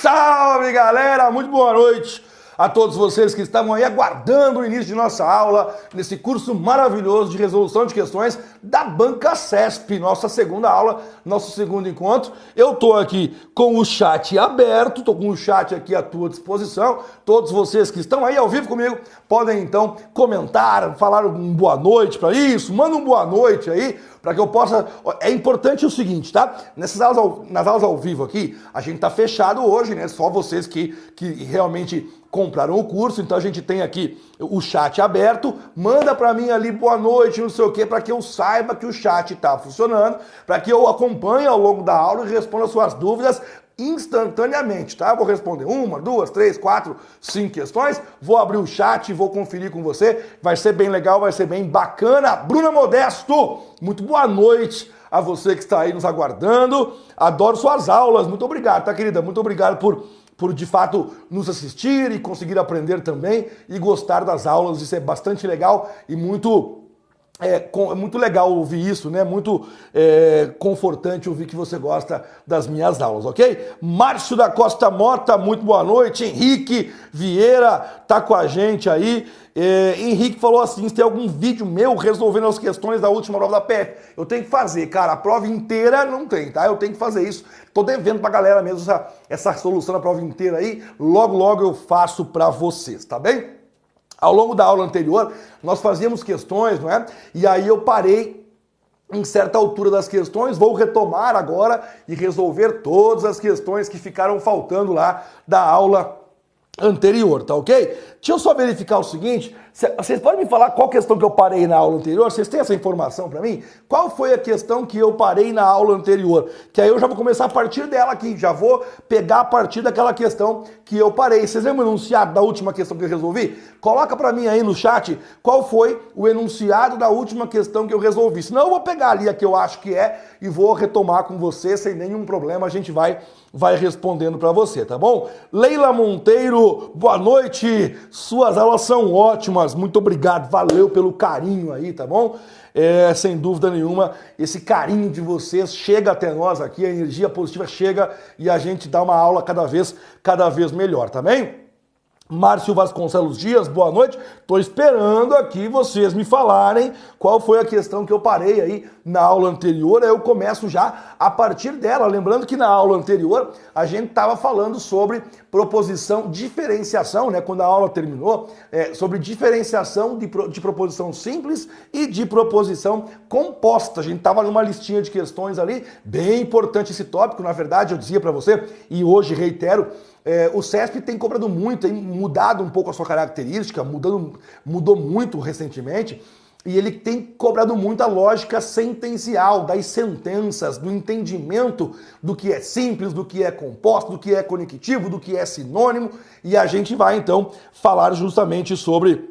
Salve, galera! Muito boa noite a todos vocês que estavam aí aguardando o início de nossa aula nesse curso maravilhoso de resolução de questões da Banca CESP, nossa segunda aula, nosso segundo encontro. Eu tô aqui com o chat aberto, tô com o chat aqui à tua disposição. Todos vocês que estão aí ao vivo comigo podem então comentar, falar um boa noite para isso, manda um boa noite aí, para que eu possa... É importante o seguinte, tá? Nas aulas ao vivo aqui, a gente tá fechado hoje, né? Só vocês que realmente compraram o curso, então a gente tem aqui o chat aberto, manda para mim ali boa noite, não sei o que, para que eu saiba que o chat tá funcionando, para que eu acompanhe ao longo da aula e responda suas dúvidas instantaneamente, tá? Eu vou responder 1, 2, 3, 4, 5 questões, vou abrir o chat e vou conferir com você, vai ser bem legal, vai ser bem bacana. Bruna Modesto, muito boa noite a você que está aí nos aguardando, adoro suas aulas, muito obrigado, tá, querida? Muito obrigado por de fato nos assistir e conseguir aprender também e gostar das aulas, isso é bastante legal e muito legal ouvir isso, né? Muito confortante ouvir que você gosta das minhas aulas, ok? Márcio da Costa Mota, muito boa noite. Henrique Vieira tá com a gente aí. Henrique falou assim, se tem algum vídeo meu resolvendo as questões da última prova da PF. Eu tenho que fazer, cara, a prova inteira não tem, tá? Eu tenho que fazer isso. Tô devendo pra galera mesmo essa solução da prova inteira aí. Logo, logo eu faço pra vocês, tá bem? Ao longo da aula anterior, nós fazíamos questões, não é? E aí eu parei em certa altura das questões, vou retomar agora e resolver todas as questões que ficaram faltando lá da aula anterior, tá ok? Deixa eu só verificar o seguinte, vocês podem me falar qual questão que eu parei na aula anterior? Vocês têm essa informação pra mim? Qual foi a questão que eu parei na aula anterior? Que aí eu já vou começar a partir dela aqui, já vou pegar a partir daquela questão que eu parei. Vocês lembram o enunciado da última questão que eu resolvi? Coloca pra mim aí no chat qual foi o enunciado da última questão que eu resolvi. Senão eu vou pegar ali a que eu acho que é e vou retomar com você sem nenhum problema, a gente vai respondendo pra você, tá bom? Leila Monteiro, boa noite, suas aulas são ótimas, muito obrigado, valeu pelo carinho aí, tá bom? Sem dúvida nenhuma, esse carinho de vocês chega até nós aqui, a energia positiva chega e a gente dá uma aula cada vez melhor, tá bem? Márcio Vasconcelos Dias, boa noite. Tô esperando aqui vocês me falarem qual foi a questão que eu parei aí na aula anterior. Aí eu começo já a partir dela. Lembrando que na aula anterior a gente estava falando sobre proposição, diferenciação, né? Quando a aula terminou, sobre diferenciação de proposição simples e de proposição composta. A gente estava numa listinha de questões ali, bem importante esse tópico. Na verdade, eu dizia para você, e hoje reitero, o CESP tem cobrado muito, tem mudado um pouco a sua característica, mudou muito recentemente, e ele tem cobrado muito a lógica sentencial, das sentenças, do entendimento do que é simples, do que é composto, do que é conectivo, do que é sinônimo, e a gente vai então falar justamente sobre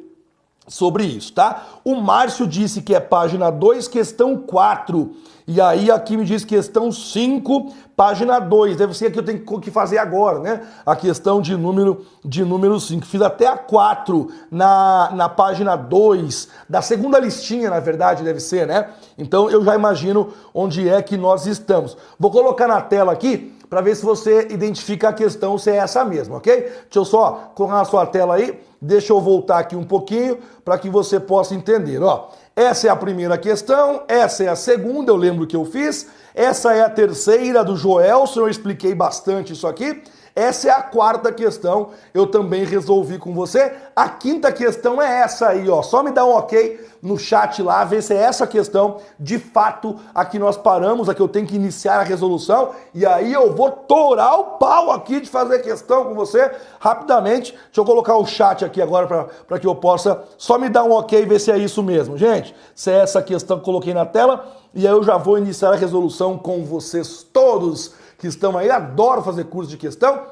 isso, tá? O Márcio disse que é página 2, questão 4. E aí aqui me diz questão 5, página 2. Deve ser a que eu tenho que fazer agora, né? A questão de número 5. Fiz até a 4 na página 2, da segunda listinha, na verdade, deve ser, né? Então eu já imagino onde é que nós estamos. Vou colocar na tela aqui para ver se você identifica a questão, se é essa mesma, ok? Deixa eu só colocar na sua tela aí. Deixa eu voltar aqui um pouquinho para que você possa entender. Ó, essa é a primeira questão, essa é a segunda, eu lembro que eu fiz. Essa é a terceira do Joelson, eu expliquei bastante isso aqui. Essa é a quarta questão, eu também resolvi com você. A quinta questão é essa aí, ó. Só me dá um ok no chat lá, ver se é essa questão de fato a que nós paramos, a que eu tenho que iniciar a resolução. E aí eu vou tourar o pau aqui de fazer questão com você rapidamente. Deixa eu colocar o chat aqui agora para que eu possa só me dar um ok e ver se é isso mesmo, gente. Se é essa questão que eu coloquei na tela. E aí eu já vou iniciar a resolução com vocês todos que estão aí, adoro fazer curso de questão,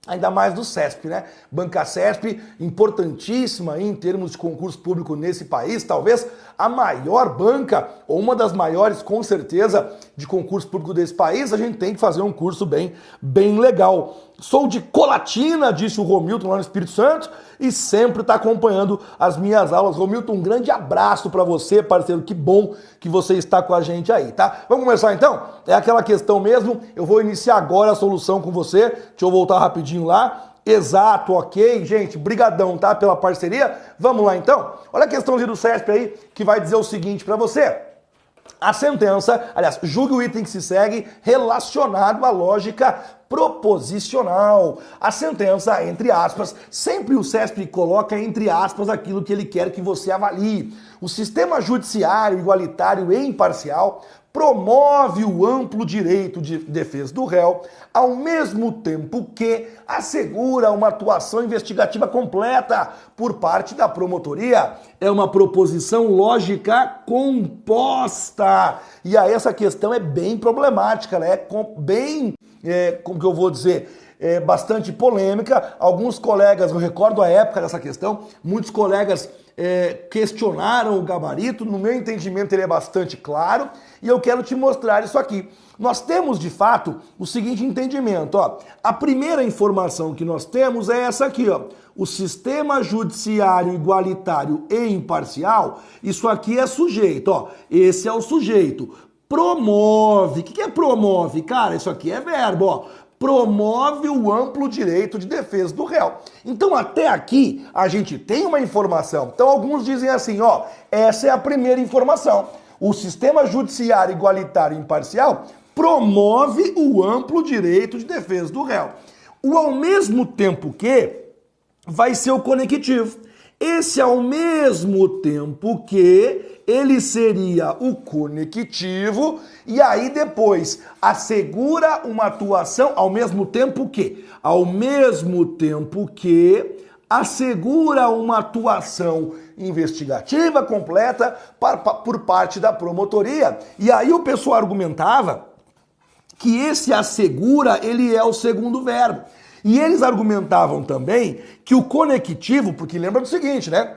ainda mais do CESP, né? Banca CESP, importantíssima aí em termos de concurso público nesse país, talvez a maior banca, ou uma das maiores, com certeza, de concurso público desse país. A gente tem que fazer um curso bem legal. Sou de Colatina, disse o Romilton lá no Espírito Santo, e sempre está acompanhando as minhas aulas. Romilton, um grande abraço para você, parceiro. Que bom que você está com a gente aí, tá? Vamos começar então? É aquela questão mesmo. Eu vou iniciar agora a solução com você. Deixa eu voltar rapidinho lá. Exato, ok, gente, brigadão, tá, pela parceria. Vamos lá então? Olha a questãozinha do CESP aí, que vai dizer o seguinte para você. A sentença, aliás, julgue o item que se segue relacionado à lógica proposicional. A sentença, entre aspas, sempre o CESP coloca entre aspas aquilo que ele quer que você avalie. O sistema judiciário igualitário e imparcial promove o amplo direito de defesa do réu, ao mesmo tempo que assegura uma atuação investigativa completa por parte da promotoria. É uma proposição lógica composta. E aí essa questão é bem problemática, ela é como que eu vou dizer, bastante polêmica. Alguns colegas, eu recordo a época dessa questão, muitos colegas questionaram o gabarito. No meu entendimento ele é bastante claro e eu quero te mostrar isso aqui. Nós temos de fato o seguinte entendimento, ó. A primeira informação que nós temos é essa aqui, ó. O sistema judiciário igualitário e imparcial, isso aqui é sujeito, ó. Esse é o sujeito. Promove. O que é promove? Cara, isso aqui é verbo, ó. Promove o amplo direito de defesa do réu. Então, até aqui, a gente tem uma informação. Então, alguns dizem assim, ó, essa é a primeira informação. O sistema judiciário igualitário e imparcial promove o amplo direito de defesa do réu. O ao mesmo tempo que vai ser o conectivo. Esse ao mesmo tempo que ele seria o conectivo e aí depois assegura uma atuação ao mesmo tempo que. Ao mesmo tempo que assegura uma atuação investigativa completa por parte da promotoria. E aí o pessoal argumentava que esse assegura, ele é o segundo verbo. E eles argumentavam também que o conectivo, porque lembra do seguinte, né?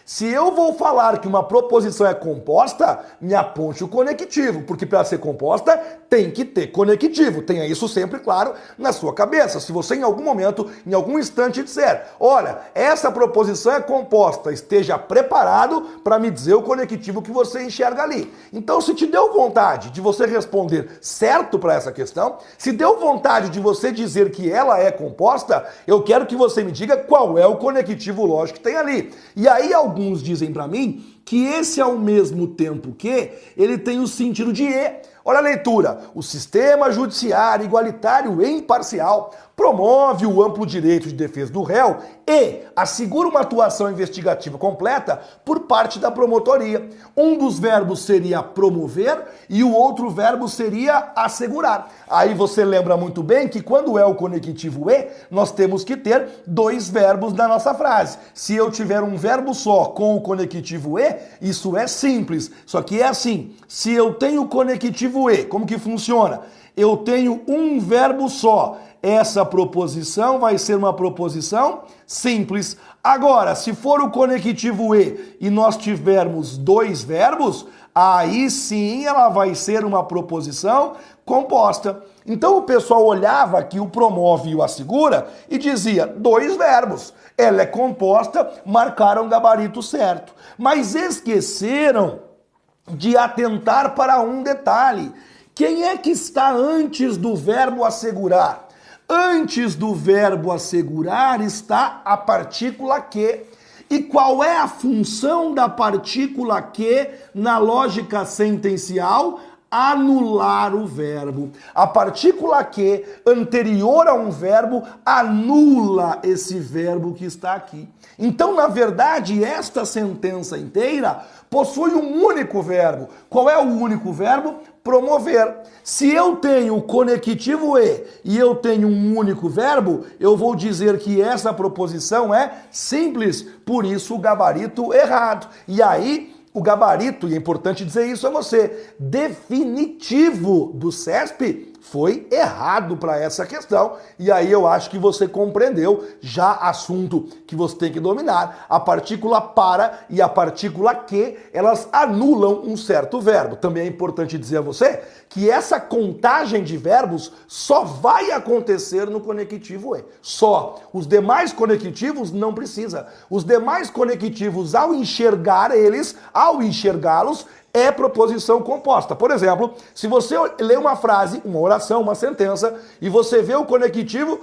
Se eu vou falar que uma proposição é composta, me aponte o conectivo, porque para ser composta tem que ter conectivo. Tenha isso sempre claro na sua cabeça. Se você em algum momento, em algum instante disser, olha, essa proposição é composta, esteja preparado para me dizer o conectivo que você enxerga ali. Então, se te deu vontade de você responder certo para essa questão, se deu vontade de você dizer que ela é composta, eu quero que você me diga qual é o conectivo lógico que tem ali. E aí, alguns dizem para mim que esse ao mesmo tempo que ele tem o sentido de e. Olha a leitura. O sistema judiciário igualitário e imparcial promove o amplo direito de defesa do réu e assegura uma atuação investigativa completa por parte da promotoria. Um dos verbos seria promover e o outro verbo seria assegurar. Aí você lembra muito bem que quando é o conectivo e, nós temos que ter dois verbos na nossa frase. Se eu tiver um verbo só com o conectivo e, isso é simples. Só que é assim, se eu tenho o conectivo e, como que funciona? Eu tenho um verbo só. Essa proposição vai ser uma proposição simples. Agora, se for o conectivo e nós tivermos dois verbos, aí sim ela vai ser uma proposição composta. Então o pessoal olhava aqui o promove e o assegura e dizia dois verbos. Ela é composta, marcaram o gabarito certo. Mas esqueceram de atentar para um detalhe. Quem é que está antes do verbo assegurar? Antes do verbo assegurar está a partícula que. E qual é a função da partícula que na lógica sentencial? Anular o verbo. A partícula que, anterior a um verbo, anula esse verbo que está aqui. Então, na verdade, esta sentença inteira possui um único verbo. Qual é o único verbo? Promover. Se eu tenho o conectivo e eu tenho um único verbo, eu vou dizer que essa proposição é simples, por isso o gabarito errado. E aí, o gabarito, e é importante dizer isso a você, definitivo do CESP foi errado para essa questão. E aí eu acho que você compreendeu já assunto que você tem que dominar. A partícula para e a partícula que, elas anulam um certo verbo. Também é importante dizer a você que essa contagem de verbos só vai acontecer no conectivo e. Só. Os demais conectivos não precisa. Os demais conectivos, ao enxergá-los, é proposição composta. Por exemplo, se você lê uma frase, uma oração, uma sentença, e você vê o conectivo,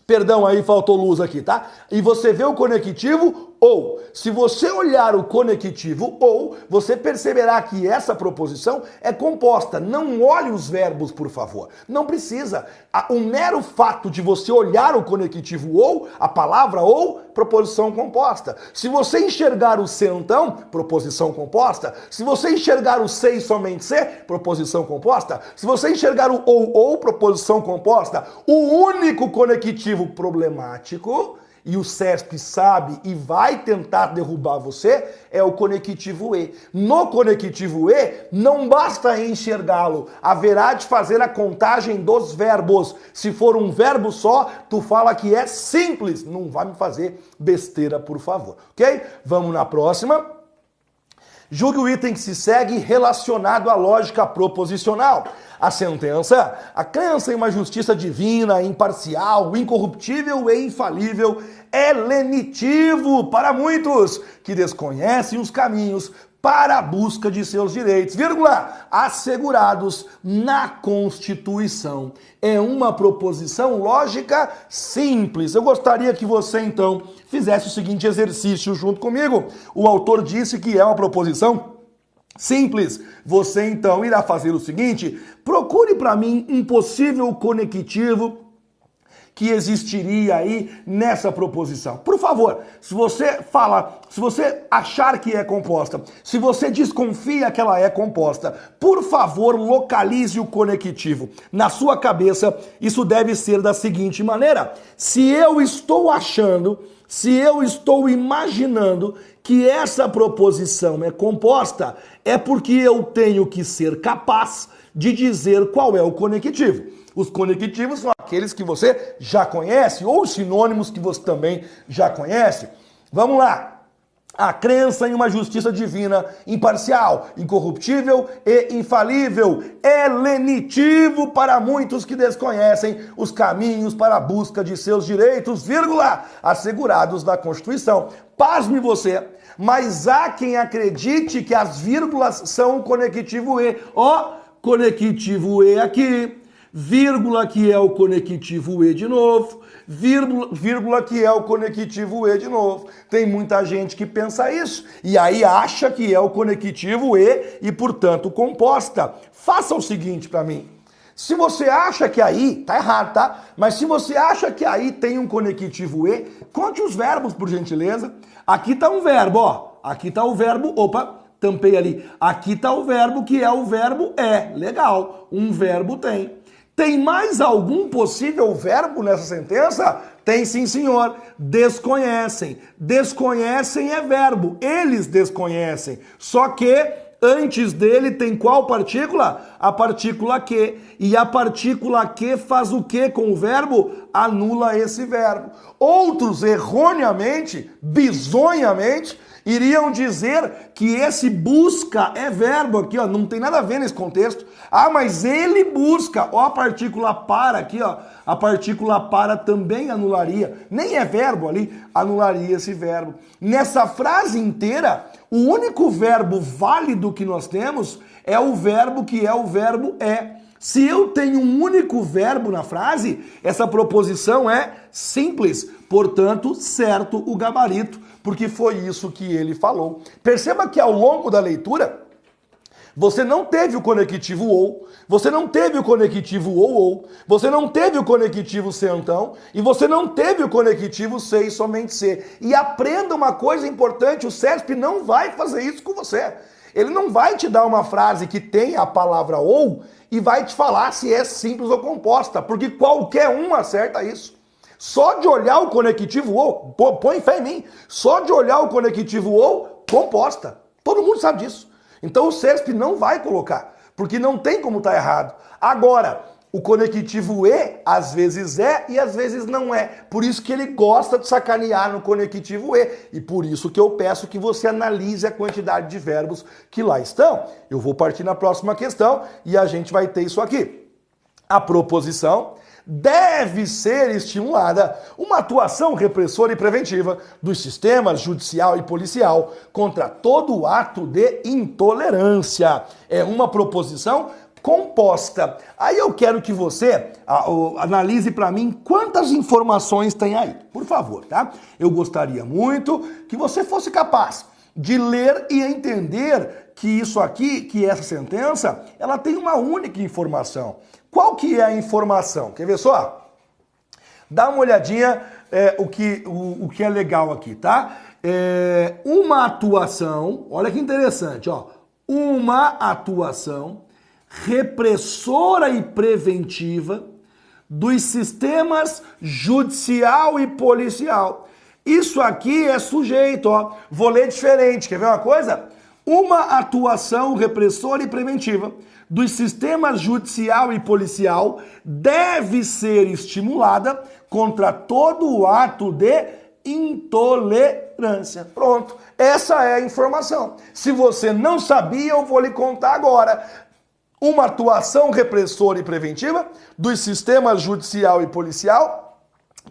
perdão, aí faltou luz aqui, tá? E você vê o conectivo ou. Se você olhar o conectivo ou, você perceberá que essa proposição é composta. Não olhe os verbos, por favor. Não precisa. O mero fato de você olhar o conectivo ou, a palavra ou, proposição composta. Se você enxergar o se então, proposição composta. Se você enxergar o se e somente se, proposição composta. Se você enxergar o ou, proposição composta. O único conectivo problemático, e o CESP sabe e vai tentar derrubar você, é o conectivo e. No conectivo e, não basta enxergá-lo, haverá de fazer a contagem dos verbos. Se for um verbo só, tu fala que é simples. Não vai me fazer besteira, por favor. Ok? Vamos na próxima. Julgue o item que se segue relacionado à lógica proposicional. A sentença, a crença em uma justiça divina, imparcial, incorruptível e infalível é lenitivo para muitos que desconhecem os caminhos para a busca de seus direitos, vírgula, assegurados na Constituição. É uma proposição lógica simples. Eu gostaria que você, então, fizesse o seguinte exercício junto comigo. O autor disse que é uma proposição simples. Você, então, irá fazer o seguinte: procure para mim um possível conectivo que existiria aí nessa proposição. Por favor, se você achar que é composta, se você desconfia que ela é composta, por favor, localize o conectivo. Na sua cabeça, isso deve ser da seguinte maneira: se eu estou achando, se eu estou imaginando que essa proposição é composta, é porque eu tenho que ser capaz de dizer qual é o conectivo. Os conectivos são aqueles que você já conhece, ou sinônimos que você também já conhece. Vamos lá. A crença em uma justiça divina, imparcial, incorruptível e infalível é lenitivo para muitos que desconhecem os caminhos para a busca de seus direitos, vírgula, assegurados na Constituição. Pasme você, mas há quem acredite que as vírgulas são o conectivo e. Ó, conectivo e aqui. Vírgula que é o conectivo e de novo, vírgula que é o conectivo e de novo. Tem muita gente que pensa isso e aí acha que é o conectivo e portanto, composta. Faça o seguinte para mim. Se você acha que aí, tá errado, tá? Mas se você acha que aí tem um conectivo e, conte os verbos, por gentileza. Aqui tá um verbo, ó. Aqui tá o verbo, opa, tampei ali. Aqui tá o verbo que é o verbo é. Legal, um verbo tem. Tem mais algum possível verbo nessa sentença? Tem sim, senhor. Desconhecem. Desconhecem é verbo. Eles desconhecem. Só que antes dele tem qual partícula? A partícula que. E a partícula que faz o que com o verbo? Anula esse verbo. Outros, erroneamente, bizonhamente, iriam dizer que esse busca é verbo aqui, ó, não tem nada a ver nesse contexto. Ah, mas ele busca, ó, a partícula para aqui, ó, a partícula para também anularia, nem é verbo ali, anularia esse verbo. Nessa frase inteira, o único verbo válido que nós temos é o verbo que é o verbo é. Se eu tenho um único verbo na frase, essa proposição é simples, portanto, certo o gabarito, porque foi isso que ele falou. Perceba que ao longo da leitura, você não teve o conectivo ou, você não teve o conectivo ou, você não teve o conectivo se então, e você não teve o conectivo se e somente se. E aprenda uma coisa importante, o CESP não vai fazer isso com você. Ele não vai te dar uma frase que tem a palavra ou e vai te falar se é simples ou composta, porque qualquer um acerta isso. Só de olhar o conectivo ou, põe fé em mim, só de olhar o conectivo ou, composta. Todo mundo sabe disso. Então o CESP não vai colocar, porque não tem como estar errado. Agora, O conectivo e às vezes é e às vezes não é. Por isso que ele gosta de sacanear no conectivo e. E por isso que eu peço que você analise a quantidade de verbos que lá estão. Eu vou partir na próxima questão e a gente vai ter isso aqui. A proposição deve ser estimulada uma atuação repressora e preventiva dos sistemas judicial e policial contra todo ato de intolerância. É uma proposição composta. Aí eu quero que você analise para mim quantas informações tem aí, por favor, tá? Eu gostaria muito que você fosse capaz de ler e entender que isso aqui, que essa sentença, ela tem uma única informação. Qual que é a informação? Quer ver só? Dá uma olhadinha o que é legal aqui, tá? Uma atuação, olha que interessante, ó. Uma atuação repressora e preventiva dos sistemas judicial e policial. Isso aqui é sujeito, ó. Vou ler diferente, quer ver uma coisa? Uma atuação repressora e preventiva dos sistemas judicial e policial deve ser estimulada contra todo ato de intolerância. Pronto, essa é a informação. Se você não sabia, eu vou lhe contar agora. Uma atuação repressora e preventiva dos sistemas judicial e policial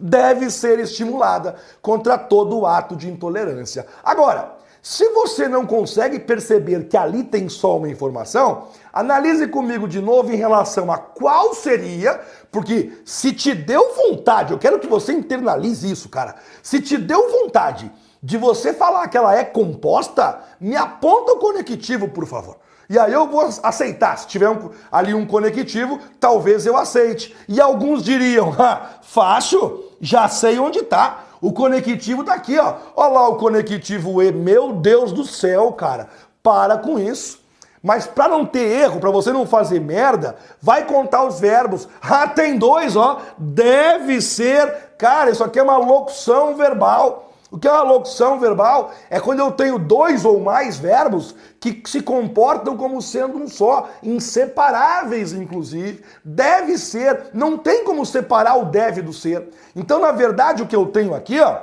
deve ser estimulada contra todo ato de intolerância. Agora, se você não consegue perceber que ali tem só uma informação, analise comigo de novo em relação a qual seria, porque se te deu vontade, eu quero que você internalize isso, cara. Se te deu vontade de você falar que ela é composta, me aponta o conectivo, por favor. E aí eu vou aceitar. Se tiver ali um conectivo, talvez eu aceite. E alguns diriam, fácil, já sei onde tá. O conectivo tá aqui, ó. Olha lá o conectivo E. Meu Deus do céu, cara. Para com isso. Mas para não ter erro, para você não fazer merda, vai contar os verbos. Tem dois, ó. Deve ser. Cara, isso aqui é uma locução verbal. O que é uma locução verbal? É quando eu tenho dois ou mais verbos que se comportam como sendo um só, inseparáveis, inclusive. Deve ser, não tem como separar o deve do ser. Então, na verdade, o que eu tenho aqui, ó,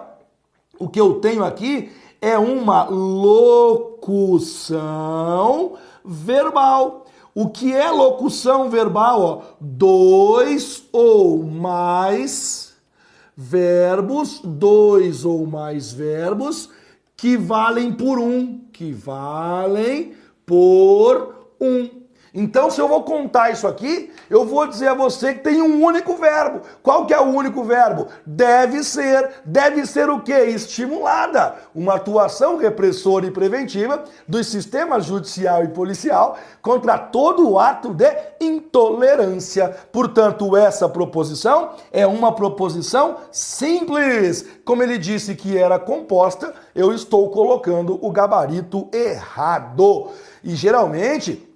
o que eu tenho aqui é uma locução verbal. O que é locução verbal? Ó? Dois ou mais verbos, dois ou mais verbos que valem por um, Então, se eu vou contar isso aqui, eu vou dizer a você que tem um único verbo. Qual que é o único verbo? Deve ser. Deve ser o quê? Estimulada. Uma atuação repressora e preventiva dos sistemas judicial e policial contra todo ato de intolerância. Portanto, essa proposição é uma proposição simples. Como ele disse que era composta, eu estou colocando o gabarito errado. E geralmente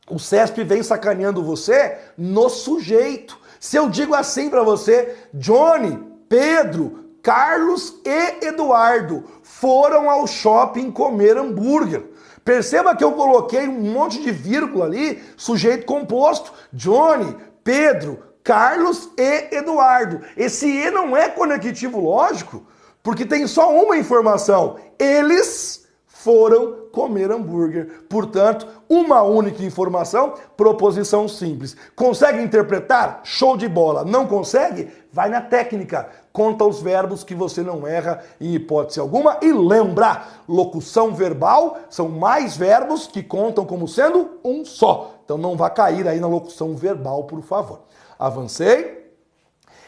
o CESP vem sacaneando você no sujeito. Se eu digo assim para você, Johnny, Pedro, Carlos e Eduardo foram ao shopping comer hambúrguer. Perceba que eu coloquei um monte de vírgula ali, sujeito composto. Johnny, Pedro, Carlos e Eduardo. Esse E não é conectivo lógico, porque tem só uma informação. Eles foram comer hambúrguer. Portanto, uma única informação, proposição simples. Consegue interpretar? Show de bola. Não consegue? Vai na técnica. Conta os verbos que você não erra em hipótese alguma. E lembra, locução verbal são mais verbos que contam como sendo um só. Então não vá cair aí na locução verbal, por favor. Avancei.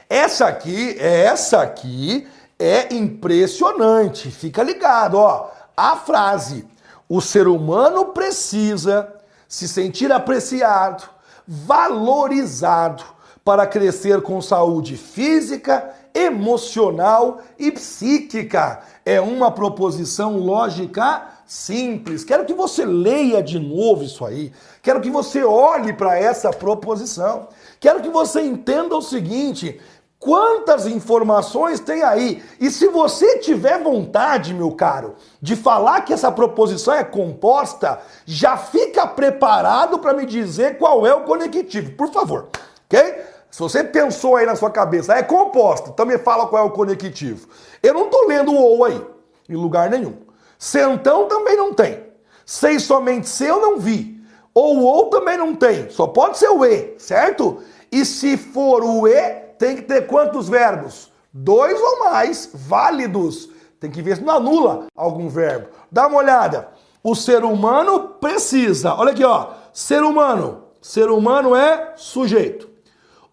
Essa aqui é impressionante. Fica ligado, ó. A frase, o ser humano precisa se sentir apreciado, valorizado para crescer com saúde física, emocional e psíquica. É uma proposição lógica simples. Quero que você leia de novo isso aí. Quero que você olhe para essa proposição. Quero que você entenda o seguinte: quantas informações tem aí? E se você tiver vontade, meu caro, de falar que essa proposição é composta, já fica preparado para me dizer qual é o conectivo, por favor. ok? Se você pensou aí na sua cabeça, é composta, então me fala qual é o conectivo. Eu não tô lendo o ou aí, em lugar nenhum. Sentão também não tem. Sei somente se eu não vi. Ou também não tem. Só pode ser o e, certo? E se for o e, tem que ter quantos verbos? 2 ou mais válidos. Tem que ver se não anula algum verbo. Dá uma olhada. O ser humano precisa. Olha aqui, ó. Ser humano. Ser humano é sujeito.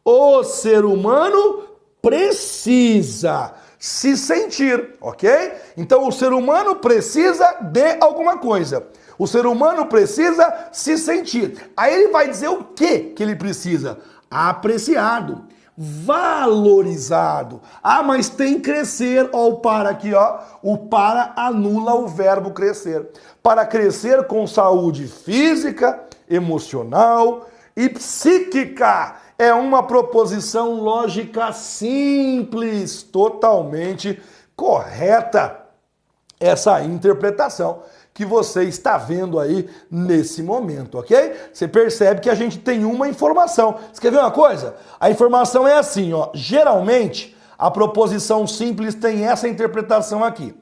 O ser humano precisa se sentir, ok? Então o ser humano precisa de alguma coisa. O ser humano precisa se sentir. Aí ele vai dizer o que ele precisa? Apreciado, valorizado. Ah, mas tem crescer. Ó, o para aqui, ó. O para anula o verbo crescer. Para crescer com saúde física, emocional e psíquica. É uma proposição lógica simples, totalmente correta. Essa interpretação que você está vendo aí nesse momento, ok? Você percebe que a gente tem uma informação. Você quer ver uma coisa? A informação é assim, ó. Geralmente, a proposição simples tem essa interpretação aqui.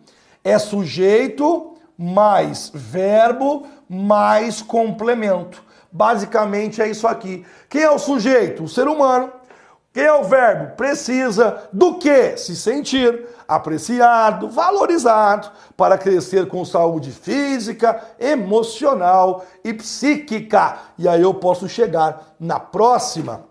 É sujeito mais verbo mais complemento. Basicamente é isso aqui. Quem é o sujeito? O ser humano. Quem é o verbo? Precisa do que? Se sentir apreciado, valorizado, para crescer com saúde física, emocional e psíquica. E aí eu posso chegar na próxima.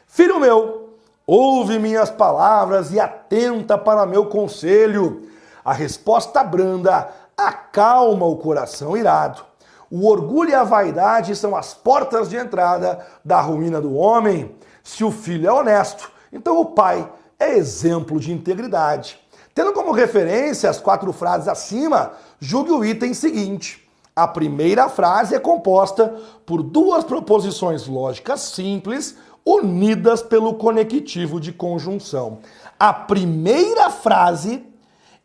Filho meu, ouve minhas palavras e atenta para meu conselho. A resposta branda acalma o coração irado. O orgulho e a vaidade são as portas de entrada da ruína do homem. Se o filho é honesto, então o pai é exemplo de integridade. Tendo como referência as 4 frases acima, julgue o item seguinte. A primeira frase é composta por 2 proposições lógicas simples, unidas pelo conectivo de conjunção. A primeira frase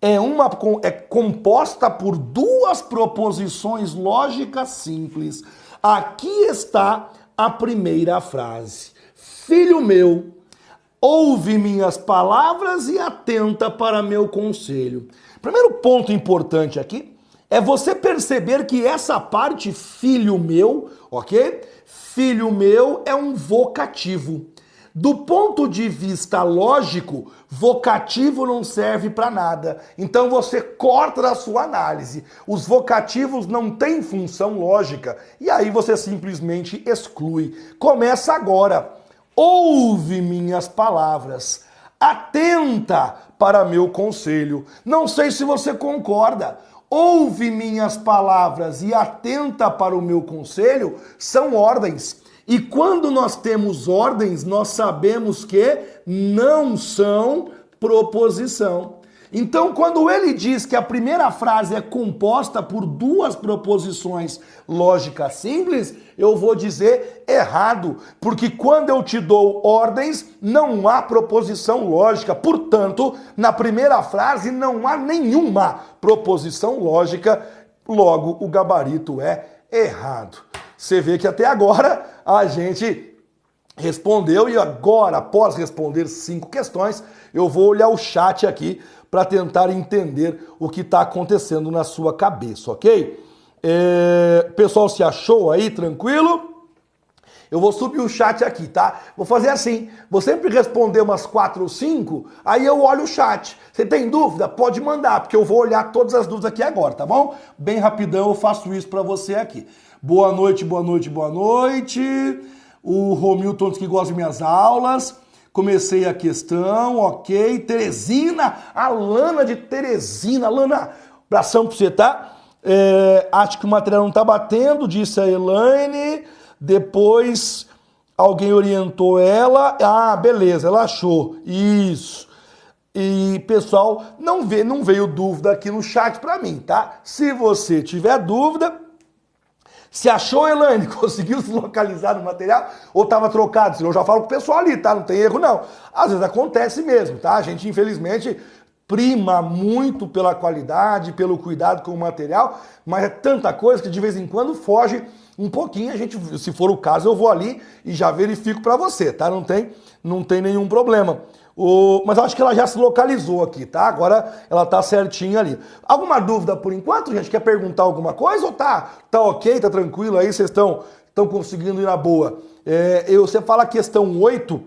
é composta por 2 proposições lógicas simples. Aqui está a primeira frase. Filho meu, ouve minhas palavras e atenta para meu conselho. Primeiro ponto importante aqui é você perceber que essa parte, filho meu, ok? Filho meu é um vocativo. Do ponto de vista lógico, vocativo não serve para nada. Então você corta da sua análise. Os vocativos não têm função lógica. E aí você simplesmente exclui. Começa agora. Ouve minhas palavras. Atenta para meu conselho. Não sei se você concorda. Ouve minhas palavras e atenta para o meu conselho são ordens. E quando nós temos ordens, nós sabemos que não são proposição. Então, quando ele diz que a primeira frase é composta por 2 proposições lógicas simples, eu vou dizer errado, porque quando eu te dou ordens, não há proposição lógica. Portanto, na primeira frase não há nenhuma proposição lógica, logo o gabarito é errado. Você vê que até agora a gente respondeu e agora, após responder 5 questões, eu vou olhar o chat aqui para tentar entender o que está acontecendo na sua cabeça, ok? Pessoal, se achou aí, tranquilo? Eu vou subir o chat aqui, tá? Vou fazer assim, vou sempre responder umas 4 ou 5, aí eu olho o chat. Você tem dúvida? Pode mandar, porque eu vou olhar todas as dúvidas aqui agora, tá bom? Bem rapidão eu faço isso para você aqui. Boa noite, boa noite, boa noite. O Romilton diz que gosta de minhas aulas. Comecei a questão, ok. Teresina, a Lana de Teresina. Lana, abração pra você, tá? Acho que o material não tá batendo, disse a Elaine. Depois alguém orientou ela. Ah, beleza, ela achou. Isso. E, pessoal, não veio dúvida aqui no chat pra mim, tá? Se você tiver dúvida... Se achou, Elaine, conseguiu se localizar no material ou estava trocado? Senão eu já falo pro pessoal ali, tá? Não tem erro, não. Às vezes acontece mesmo, tá? A gente, infelizmente, prima muito pela qualidade, pelo cuidado com o material, mas é tanta coisa que de vez em quando foge um pouquinho, a gente, se for o caso, eu vou ali e já verifico para você, tá? Não tem nenhum problema. Mas eu acho que ela já se localizou aqui, tá? Agora ela tá certinha ali. Alguma dúvida por enquanto, gente? Quer perguntar alguma coisa ou tá ok, tá tranquilo aí? Vocês estão conseguindo ir na boa? Você fala a questão 8...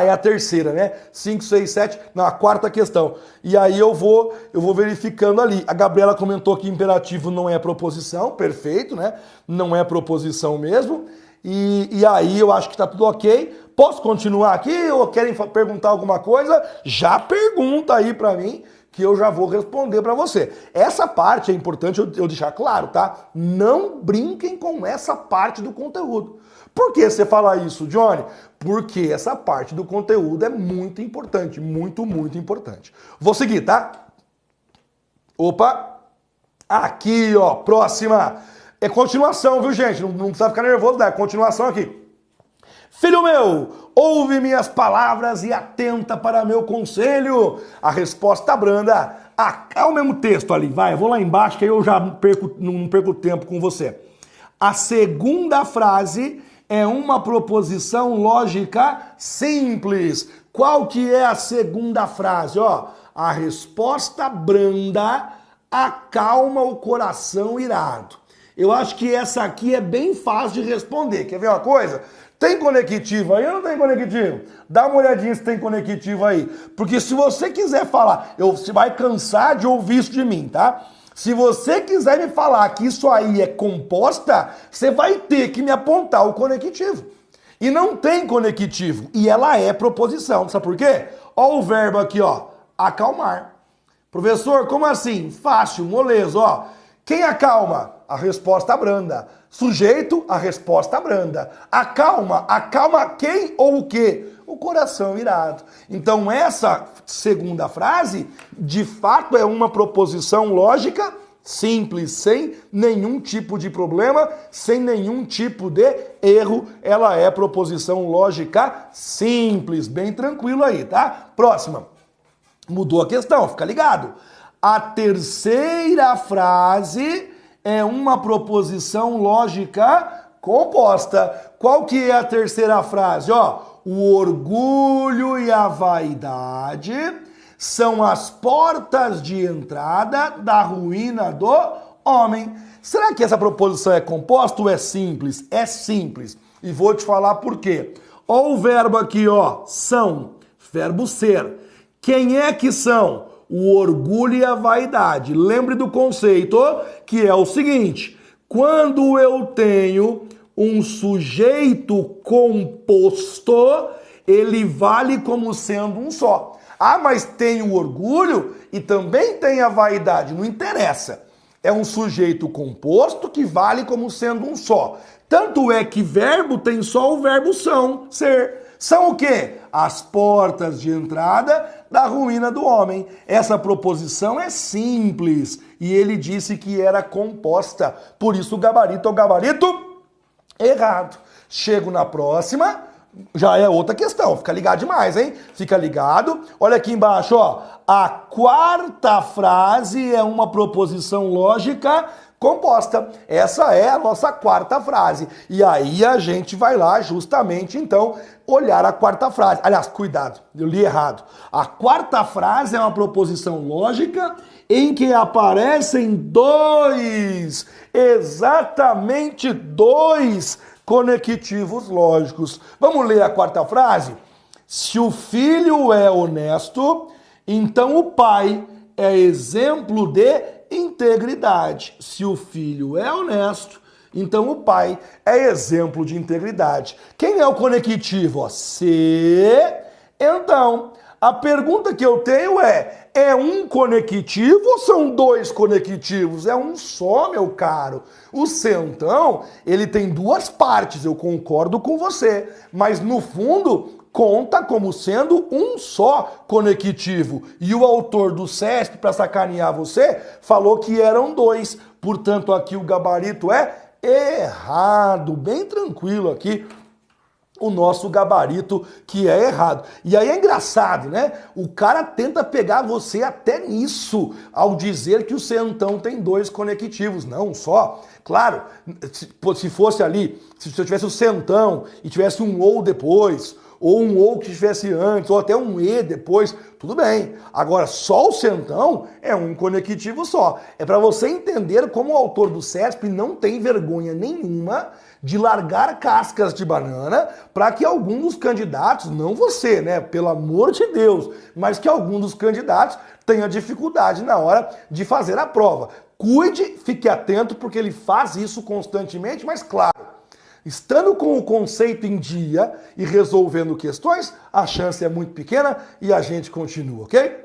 é a terceira, né? 5, 6, 7, não, a quarta questão. E aí eu vou verificando ali. A Gabriela comentou que imperativo não é proposição, perfeito, né? Não é proposição mesmo. E aí eu acho que tá tudo ok. Posso continuar aqui ou querem perguntar alguma coisa? Já pergunta aí pra mim que eu já vou responder pra você. Essa parte é importante eu deixar claro, tá? Não brinquem com essa parte do conteúdo. Por que você fala isso, Johnny? Porque essa parte do conteúdo é muito importante, muito, muito importante. Vou seguir, tá? Opa! Aqui, ó, próxima. É continuação, viu, gente? Não precisa ficar nervoso, né? É continuação aqui. Filho meu, ouve minhas palavras e atenta para meu conselho. A resposta branda. É o mesmo texto ali, vai. Eu vou lá embaixo que aí eu já não perco tempo com você. A segunda frase é uma proposição lógica simples. Qual que é a segunda frase? Ó, a resposta branda acalma o coração irado. Eu acho que essa aqui é bem fácil de responder. Quer ver uma coisa? Tem conectivo aí ou não tem conectivo? Dá uma olhadinha se tem conectivo aí. Porque se você quiser falar, você vai cansar de ouvir isso de mim, tá? Se você quiser me falar que isso aí é composta, você vai ter que me apontar o conectivo. E não tem conectivo. E ela é proposição. Sabe por quê? Ó o verbo aqui, ó. Acalmar. Professor, como assim? Fácil, moleza, ó. Quem acalma? A resposta branda. Sujeito, a resposta branda. Acalma. Acalma quem ou o quê? O coração irado. Então essa segunda frase, de fato, é uma proposição lógica simples, sem nenhum tipo de problema, sem nenhum tipo de erro. Ela é proposição lógica simples, bem tranquilo aí, tá? Próxima. Mudou a questão, fica ligado. A terceira frase é uma proposição lógica composta. Qual que é a terceira frase? Ó, o orgulho e a vaidade são as portas de entrada da ruína do homem. Será que essa proposição é composta ou é simples? É simples. E vou te falar por quê. Ó o verbo aqui, ó, são, verbo ser. Quem é que são? O orgulho e a vaidade. Lembre do conceito, que é o seguinte: quando eu tenho um sujeito composto, ele vale como sendo um só. Ah, mas tem o orgulho e também tem a vaidade. Não interessa. É um sujeito composto que vale como sendo um só. Tanto é que verbo tem só o verbo são, ser. São o quê? As portas de entrada da ruína do homem. Essa proposição é simples e ele disse que era composta. Por isso o gabarito é o gabarito errado. Chego na próxima, já é outra questão. Fica ligado demais, hein? Fica ligado. Olha aqui embaixo, ó. A quarta frase é uma proposição lógica composta. Essa é a nossa quarta frase. E aí a gente vai lá justamente, então, olhar a quarta frase. Aliás, cuidado, eu li errado. A quarta frase é uma proposição lógica em que aparecem exatamente dois conectivos lógicos. Vamos ler a quarta frase? Se o filho é honesto, então o pai é exemplo de integridade. Se o filho é honesto, então o pai é exemplo de integridade. Quem é o conectivo? Se. Então, a pergunta que eu tenho é um conectivo ou são dois conectivos? É um só, meu caro. O se, então, ele tem duas partes, eu concordo com você. Mas, no fundo, conta como sendo um só conectivo. E o autor do CESP, para sacanear você, falou que eram dois. Portanto, aqui o gabarito é errado. Bem tranquilo aqui o nosso gabarito que é errado. E aí é engraçado, né? O cara tenta pegar você até nisso, ao dizer que o centão tem dois conectivos, não um só. Claro, se fosse ali, se eu tivesse o centão e tivesse um ou depois, ou um ou que estivesse antes, ou até um e depois, tudo bem. Agora, só o centão é um conectivo só. É para você entender como o autor do CESP não tem vergonha nenhuma de largar cascas de banana para que algum dos candidatos, não você, né, pelo amor de Deus, mas que algum dos candidatos tenha dificuldade na hora de fazer a prova. Cuide, fique atento, porque ele faz isso constantemente, mas claro, estando com o conceito em dia e resolvendo questões, a chance é muito pequena e a gente continua, ok?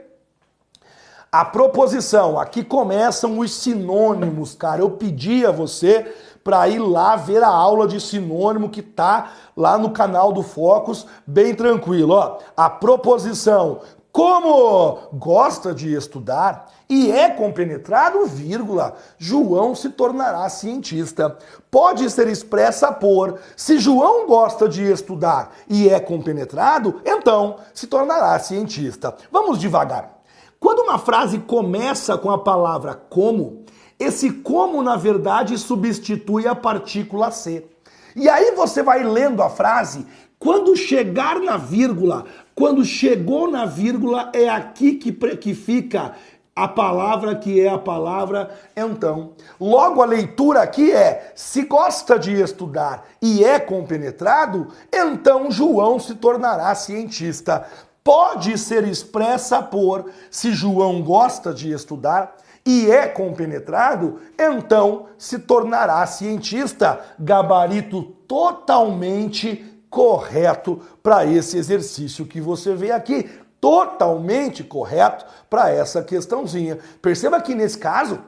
A proposição, aqui começam os sinônimos, cara. Eu pedi a você para ir lá ver a aula de sinônimo que tá lá no canal do Focus, bem tranquilo, ó. A proposição, como gosta de estudar e é compenetrado, vírgula, João se tornará cientista. Pode ser expressa por, se João gosta de estudar e é compenetrado, então se tornará cientista. Vamos devagar. Quando uma frase começa com a palavra como, esse como, na verdade, substitui a partícula ser. E aí você vai lendo a frase, quando chegar na vírgula, quando chegou na vírgula, é aqui que fica a palavra que é a palavra então. Logo, a leitura aqui é, se gosta de estudar e é compenetrado, então João se tornará cientista. Pode ser expressa por, se João gosta de estudar e é compenetrado, então se tornará cientista. Gabarito totalmente correto para esse exercício que você vê aqui. Totalmente correto para essa questãozinha. Perceba que nesse caso,